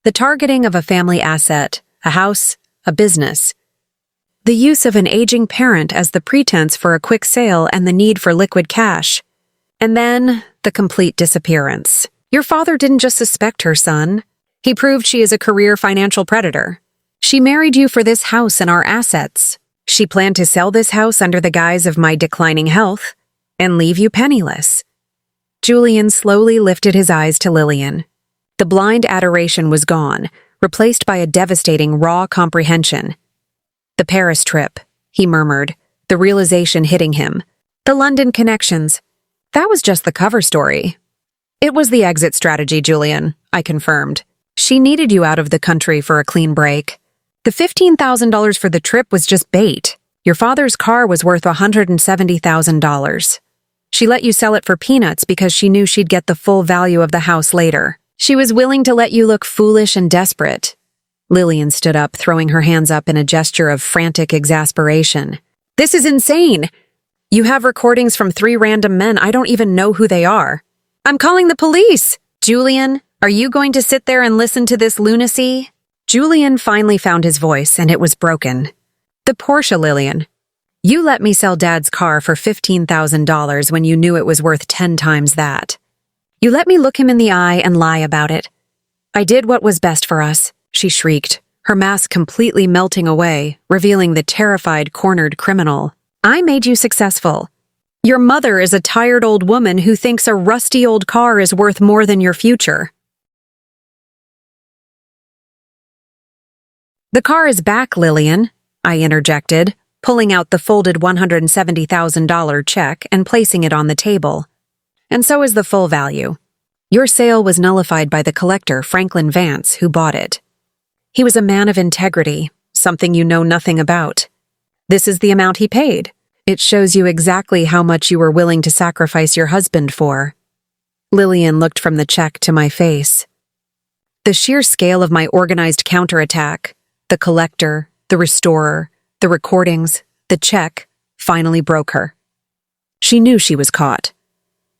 The targeting of a family asset, a house, a business. The use of an aging parent as the pretense for a quick sale and the need for liquid cash. And then, the complete disappearance. Your father didn't just suspect her, son. He proved she is a career financial predator. She married you for this house and our assets. She planned to sell this house under the guise of my declining health and leave you penniless. Julian slowly lifted his eyes to Lillian. The blind adoration was gone, replaced by a devastating raw comprehension. The Paris trip, he murmured, the realization hitting him. The London connections. That was just the cover story. It was the exit strategy, Julian, I confirmed. She needed you out of the country for a clean break. The $15,000 for the trip was just bait. Your father's car was worth $170,000. She let you sell it for peanuts because she knew she'd get the full value of the house later. She was willing to let you look foolish and desperate. Lillian stood up, throwing her hands up in a gesture of frantic exasperation. This is insane! You have recordings from 3 random men. I don't even know who they are. I'm calling the police! Julian, are you going to sit there and listen to this lunacy? Julian finally found his voice, and it was broken. The Porsche, Lillian. You let me sell Dad's car for $15,000 when you knew it was worth 10 times that. You let me look him in the eye and lie about it. I did what was best for us, she shrieked, her mask completely melting away, revealing the terrified, cornered criminal. I made you successful. Your mother is a tired old woman who thinks a rusty old car is worth more than your future. The car is back, Lillian, I interjected, pulling out the folded $170,000 check and placing it on the table. And so is the full value. Your sale was nullified by the collector, Franklin Vance, who bought it. He was a man of integrity, something you know nothing about. This is the amount he paid. It shows you exactly how much you were willing to sacrifice your husband for. Lillian looked from the check to my face. The sheer scale of my organized counterattack, the collector, the restorer, the recordings, the check, finally broke her. She knew she was caught.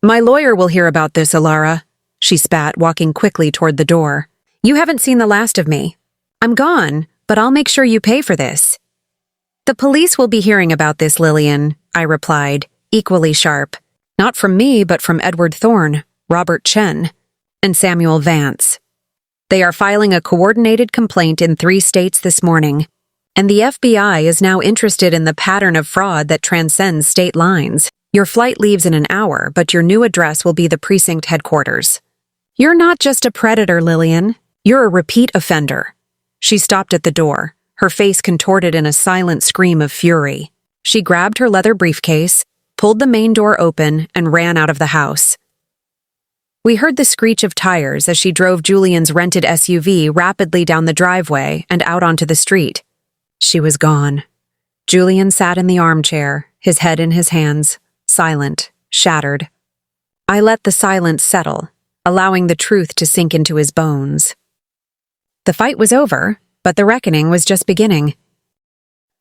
My lawyer will hear about this, Alara, she spat, walking quickly toward the door. You haven't seen the last of me. I'm gone, but I'll make sure you pay for this. The police will be hearing about this, Lillian, I replied, equally sharp. Not from me, but from Edward Thorne, Robert Chen, and Samuel Vance. They are filing a coordinated complaint in 3 states this morning, and the FBI is now interested in the pattern of fraud that transcends state lines. Your flight leaves in an hour, but your new address will be the precinct headquarters. You're not just a predator, Lillian. You're a repeat offender. She stopped at the door, her face contorted in a silent scream of fury. She grabbed her leather briefcase, pulled the main door open, and ran out of the house. We heard the screech of tires as she drove Julian's rented SUV rapidly down the driveway and out onto the street. She was gone. Julian sat in the armchair, his head in his hands, silent, shattered. I let the silence settle, allowing the truth to sink into his bones. The fight was over, but the reckoning was just beginning.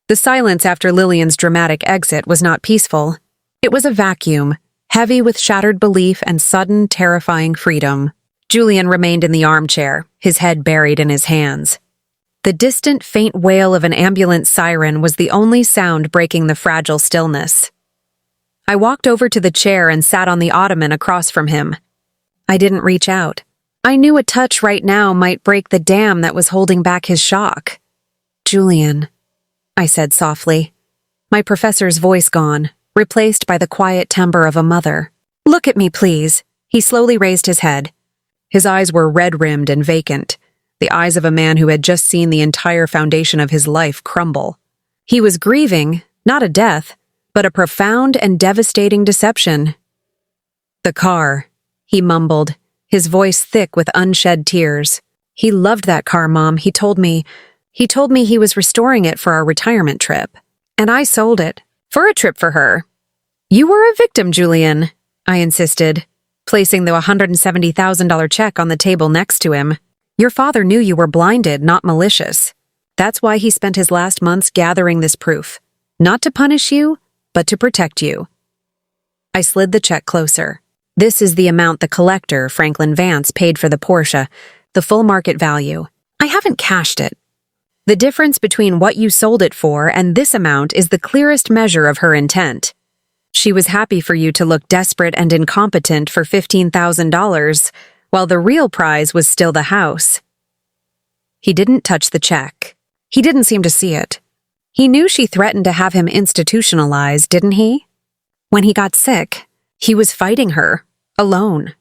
The silence after Lillian's dramatic exit was not peaceful. It was a vacuum, heavy with shattered belief and sudden, terrifying freedom. Julian remained in the armchair, his head buried in his hands. The distant, faint wail of an ambulance siren was the only sound breaking the fragile stillness. I walked over to the chair and sat on the ottoman across from him. I didn't reach out. I knew a touch right now might break the dam that was holding back his shock. Julian, I said softly, my professor's voice gone, replaced by the quiet timbre of a mother. Look at me, please. He slowly raised his head. His eyes were red-rimmed and vacant, the eyes of a man who had just seen the entire foundation of his life crumble. He was grieving, not a death, but a profound and devastating deception. The car, he mumbled, his voice thick with unshed tears. He loved that car, Mom. He told me he was restoring it for our retirement trip. And I sold it. For a trip for her. You were a victim, Julian, I insisted, placing the $170,000 check on the table next to him. Your father knew you were blinded, not malicious. That's why he spent his last months gathering this proof. Not to punish you, but to protect you. I slid the check closer. This is the amount the collector, Franklin Vance, paid for the Porsche, the full market value. I haven't cashed it. The difference between what you sold it for and this amount is the clearest measure of her intent. She was happy for you to look desperate and incompetent for $15,000, while the real prize was still the house. He didn't touch the check. He didn't seem to see it. He knew she threatened to have him institutionalized, didn't he? When he got sick, he was fighting her, alone.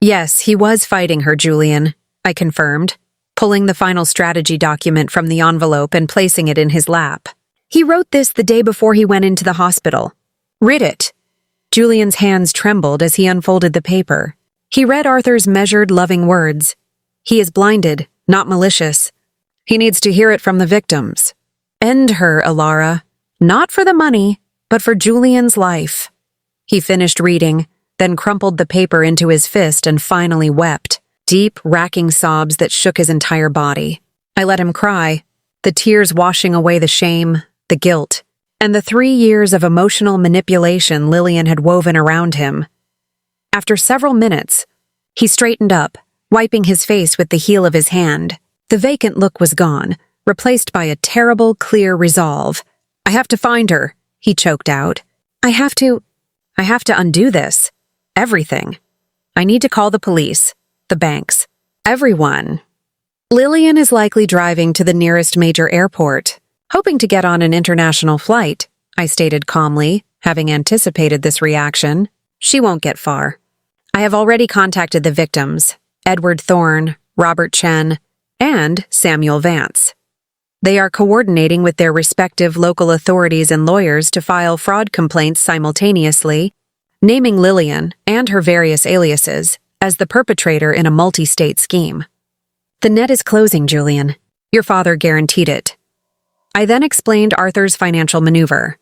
Yes, he was fighting her, Julian, I confirmed, pulling the final strategy document from the envelope and placing it in his lap. He wrote this the day before he went into the hospital. Read it. Julian's hands trembled as he unfolded the paper. He read Arthur's measured, loving words. He is blinded, not malicious. He needs to hear it from the victims. End her, Alara. Not for the money, but for Julian's life. He finished reading, then crumpled the paper into his fist and finally wept, deep, racking sobs that shook his entire body. I let him cry, the tears washing away the shame, the guilt, and the 3 years of emotional manipulation Lillian had woven around him. After several minutes, he straightened up, wiping his face with the heel of his hand. The vacant look was gone, replaced by a terrible, clear resolve. I have to find her, he choked out. I have to undo this. Everything. I need to call the police, the banks, everyone. Lillian is likely driving to the nearest major airport, hoping to get on an international flight, I stated calmly, having anticipated this reaction. She won't get far. I have already contacted the victims, Edward Thorne, Robert Chen, and Samuel Vance. They are coordinating with their respective local authorities and lawyers to file fraud complaints simultaneously, naming Lillian and her various aliases as the perpetrator in a multi-state scheme. The net is closing, Julian. Your father guaranteed it. I then explained Arthur's financial maneuver.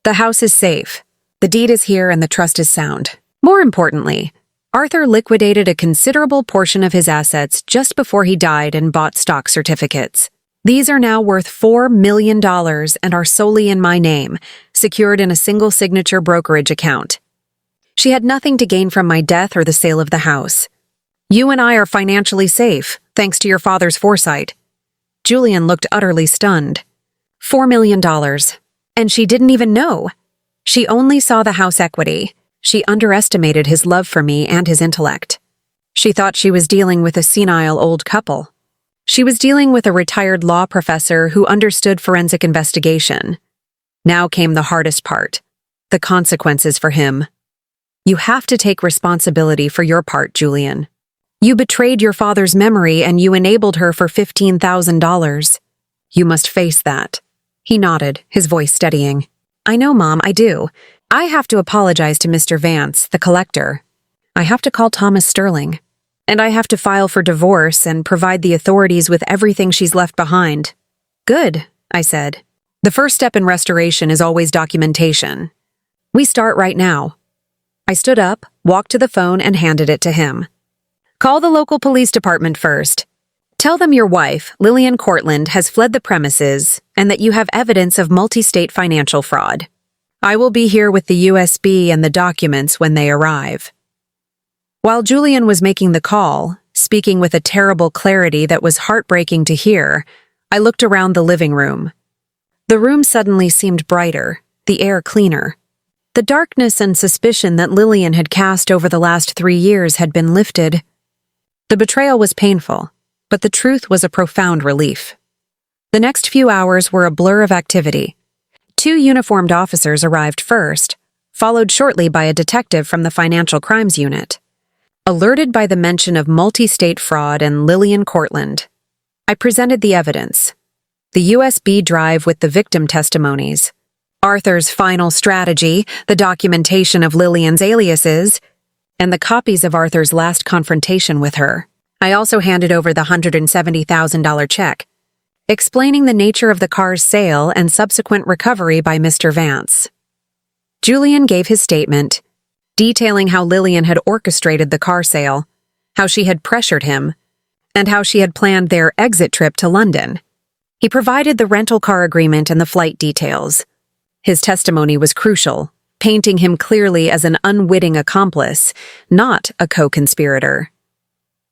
The house is safe. The deed is here and the trust is sound. More importantly, Arthur liquidated a considerable portion of his assets just before he died and bought stock certificates. These are now worth $4 million and are solely in my name, secured in a single signature brokerage account. She had nothing to gain from my death or the sale of the house. You and I are financially safe, thanks to your father's foresight. Julian looked utterly stunned. $4 million. And she didn't even know. She only saw the house equity. She underestimated his love for me and his intellect. She thought she was dealing with a senile old couple. She was dealing with a retired law professor who understood forensic investigation. Now came the hardest part, the consequences for him. You have to take responsibility for your part, Julian. You betrayed your father's memory and you enabled her for $15,000. You must face that. He nodded, his voice steadying. I know, Mom, I do. I have to apologize to Mr. Vance, the collector. I have to call Thomas Sterling. And I have to file for divorce and provide the authorities with everything she's left behind. Good, I said. The first step in restoration is always documentation. We start right now. I stood up, walked to the phone, and handed it to him. Call the local police department first. Tell them your wife, Lillian Cortland, has fled the premises and that you have evidence of multi-state financial fraud. I will be here with the USB and the documents when they arrive. While Julian was making the call, speaking with a terrible clarity that was heartbreaking to hear, I looked around the living room. The room suddenly seemed brighter, the air cleaner. The darkness and suspicion that Lillian had cast over the last 3 years had been lifted. The betrayal was painful, but the truth was a profound relief. The next few hours were a blur of activity. 2 uniformed officers arrived first, followed shortly by a detective from the Financial Crimes Unit. Alerted by the mention of multi-state fraud and Lillian Cortland, I presented the evidence. The USB drive with the victim testimonies, Arthur's final strategy, the documentation of Lillian's aliases, and the copies of Arthur's last confrontation with her. I also handed over the $170,000 check, explaining the nature of the car's sale and subsequent recovery by Mr. Vance. Julian gave his statement, detailing how Lillian had orchestrated the car sale, how she had pressured him, and how she had planned their exit trip to London. He provided the rental car agreement and the flight details. His testimony was crucial, painting him clearly as an unwitting accomplice, not a co-conspirator.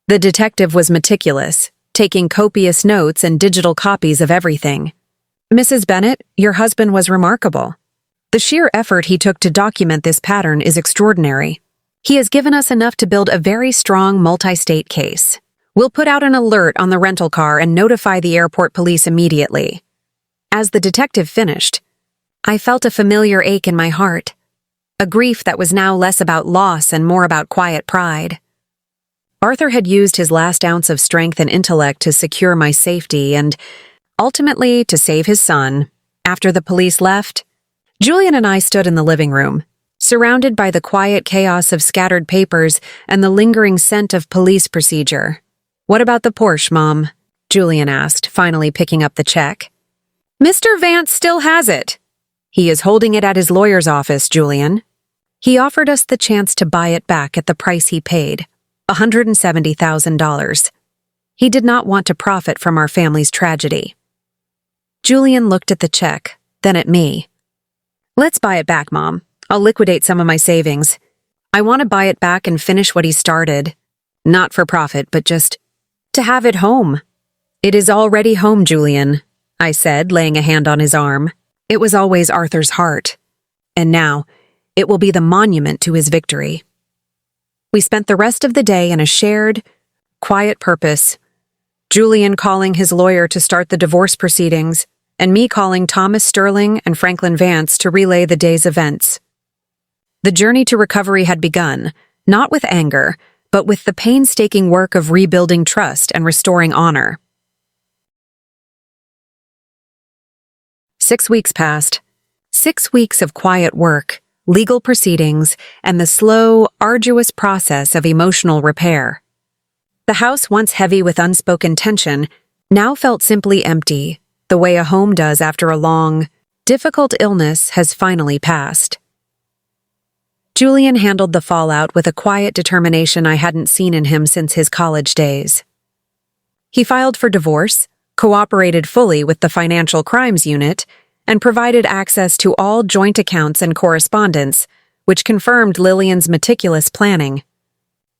The detective was meticulous, taking copious notes and digital copies of everything. "Mrs. Bennett, your husband was remarkable. The sheer effort he took to document this pattern is extraordinary. He has given us enough to build a very strong multi-state case. We'll put out an alert on the rental car and notify the airport police immediately." As the detective finished, I felt a familiar ache in my heart, a grief that was now less about loss and more about quiet pride. Arthur had used his last ounce of strength and intellect to secure my safety and, ultimately, to save his son. After the police left, Julian and I stood in the living room, surrounded by the quiet chaos of scattered papers and the lingering scent of police procedure. "What about the Porsche, Mom?" Julian asked, finally picking up the check. "Mr. Vance still has it." "He is holding it at his lawyer's office, Julian. He offered us the chance to buy it back at the price he paid, $170,000. He did not want to profit from our family's tragedy." Julian looked at the check, then at me. "Let's buy it back, Mom. I'll liquidate some of my savings. I want to buy it back and finish what he started. Not for profit, but just to have it home." "It is already home, Julian," I said, laying a hand on his arm. It was always Arthur's heart. And now, it will be the monument to his victory. We spent the rest of the day in a shared, quiet purpose. Julian calling his lawyer to start the divorce proceedings, and me calling Thomas Sterling and Franklin Vance to relay the day's events. The journey to recovery had begun, not with anger, but with the painstaking work of rebuilding trust and restoring honor. 6 weeks passed. 6 weeks of quiet work, legal proceedings, and the slow, arduous process of emotional repair. The house, once heavy with unspoken tension, now felt simply empty, the way a home does after a long, difficult illness has finally passed. Julian handled the fallout with a quiet determination I hadn't seen in him since his college days. He filed for divorce, cooperated fully with the Financial Crimes Unit, and provided access to all joint accounts and correspondence, which confirmed Lillian's meticulous planning.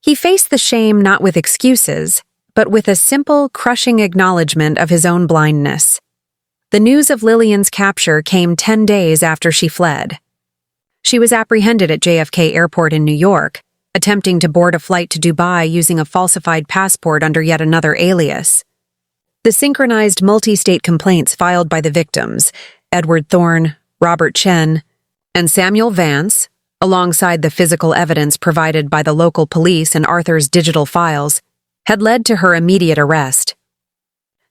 He faced the shame not with excuses, but with a simple, crushing acknowledgement of his own blindness. The news of Lillian's capture came 10 days after she fled. She was apprehended at JFK Airport in New York, attempting to board a flight to Dubai using a falsified passport under yet another alias. The synchronized multi-state complaints filed by the victims, Edward Thorne, Robert Chen, and Samuel Vance, alongside the physical evidence provided by the local police and Arthur's digital files, had led to her immediate arrest.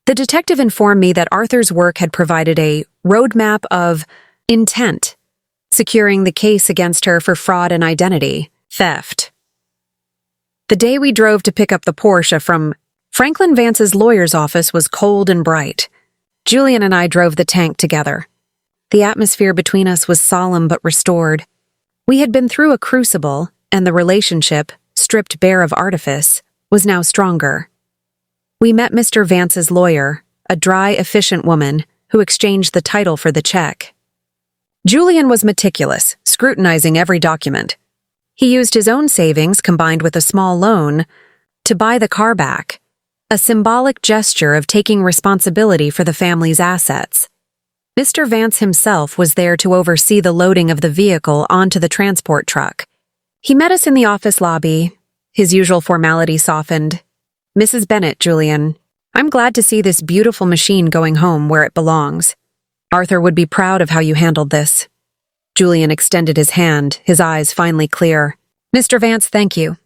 The detective informed me that Arthur's work had provided a roadmap of intent, securing the case against her for fraud and identity theft. The day we drove to pick up the Porsche from Franklin Vance's lawyer's office was cold and bright. Julian and I drove the tank together. The atmosphere between us was solemn but restored. We had been through a crucible, and the relationship, stripped bare of artifice, was now stronger. We met Mr. Vance's lawyer, a dry, efficient woman who exchanged the title for the check. Julian was meticulous, scrutinizing every document. He used his own savings combined with a small loan to buy the car back, a symbolic gesture of taking responsibility for the family's assets. Mr. Vance himself was there to oversee the loading of the vehicle onto the transport truck. He met us in the office lobby, his usual formality softened. "Mrs. Bennett, Julian, I'm glad to see this beautiful machine going home where it belongs. Arthur would be proud of how you handled this." Julian extended his hand, his eyes finally clear. "Mr. Vance, thank you.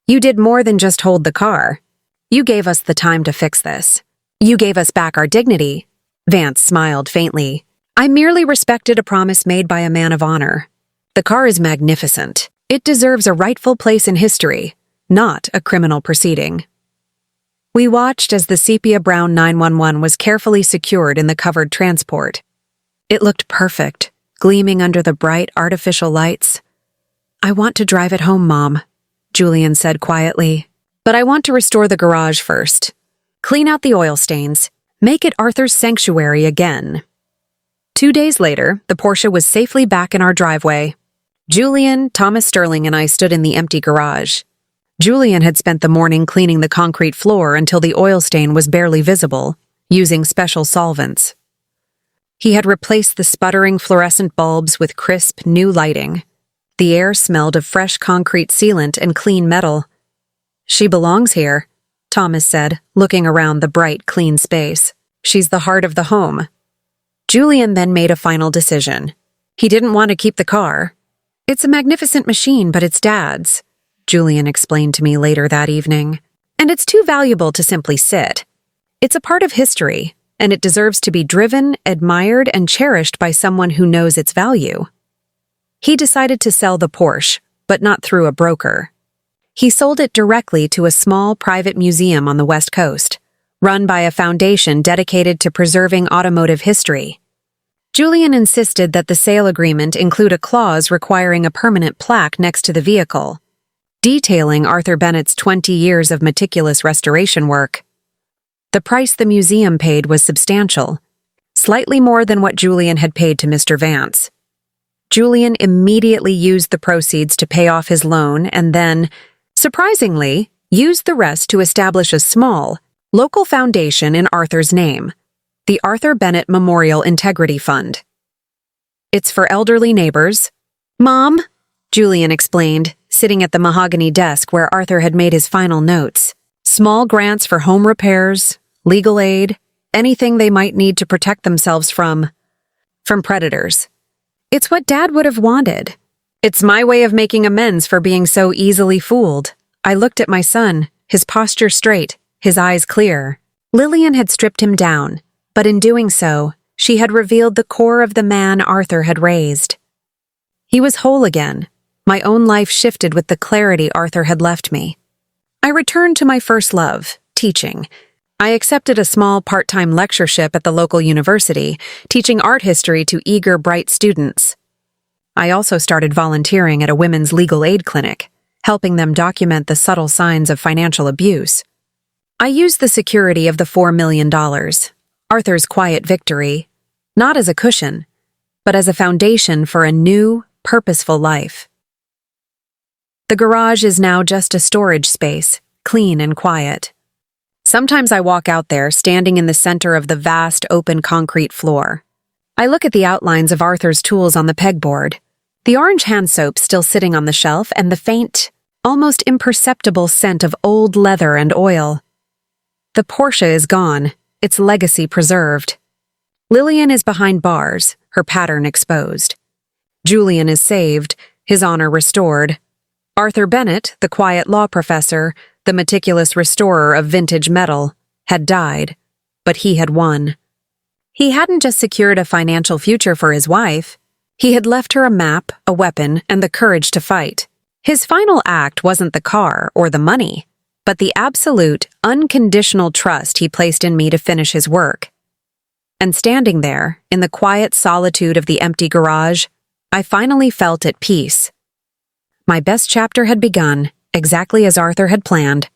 You did more than just hold the car. You gave us the time to fix this. You gave us back our dignity." Vance smiled faintly. "I merely respected a promise made by a man of honor. The car is magnificent. It deserves a rightful place in history, not a criminal proceeding." We watched as the sepia-brown 911 was carefully secured in the covered transport. It looked perfect, gleaming under the bright artificial lights. "I want to drive it home, Mom," Julian said quietly. "But I want to restore the garage first. Clean out the oil stains. Make it Arthur's sanctuary again." 2 days later, the Porsche was safely back in our driveway. Julian, Thomas Sterling, and I stood in the empty garage. Julian had spent the morning cleaning the concrete floor until the oil stain was barely visible, using special solvents. He had replaced the sputtering fluorescent bulbs with crisp, new lighting. The air smelled of fresh concrete sealant and clean metal. "She belongs here," Thomas said, looking around the bright, clean space. "She's the heart of the home." Julian then made a final decision. He didn't want to keep the car. "It's a magnificent machine, but it's Dad's," Julian explained to me later that evening. "And it's too valuable to simply sit. It's a part of history, and it deserves to be driven, admired, and cherished by someone who knows its value." He decided to sell the Porsche, but not through a broker. He sold it directly to a small private museum on the West Coast, run by a foundation dedicated to preserving automotive history. Julian insisted that the sale agreement include a clause requiring a permanent plaque next to the vehicle, detailing Arthur Bennett's 20 years of meticulous restoration work. The price the museum paid was substantial, slightly more than what Julian had paid to Mr. Vance. Julian immediately used the proceeds to pay off his loan and then, surprisingly, used the rest to establish a small, local foundation in Arthur's name, the Arthur Bennett Memorial Integrity Fund. "It's for elderly neighbors." "Mom," Julian explained, sitting at the mahogany desk where Arthur had made his final notes. "Small grants for home repairs, legal aid, anything they might need to protect themselves from predators. It's what Dad would have wanted. It's my way of making amends for being so easily fooled." I looked at my son, his posture straight, his eyes clear. Lillian had stripped him down, but in doing so, she had revealed the core of the man Arthur had raised. He was whole again. My own life shifted with the clarity Arthur had left me. I returned to my first love, teaching. I accepted a small part-time lectureship at the local university, teaching art history to eager, bright students. I also started volunteering at a women's legal aid clinic, helping them document the subtle signs of financial abuse. I used the security of the $4 million, Arthur's quiet victory, not as a cushion, but as a foundation for a new, purposeful life. The garage is now just a storage space, clean and quiet. Sometimes I walk out there, standing in the center of the vast, open concrete floor. I look at the outlines of Arthur's tools on the pegboard, the orange hand soap still sitting on the shelf, and the faint, almost imperceptible scent of old leather and oil. The Porsche is gone, its legacy preserved. Lillian is behind bars, her pattern exposed. Julian is saved, his honor restored. Arthur Bennett, the quiet law professor, the meticulous restorer of vintage metal, had died, but he had won. He hadn't just secured a financial future for his wife. He had left her a map, a weapon, and the courage to fight. His final act wasn't the car or the money, but the absolute, unconditional trust he placed in me to finish his work. And standing there, in the quiet solitude of the empty garage, I finally felt at peace. My best chapter had begun, exactly as Arthur had planned.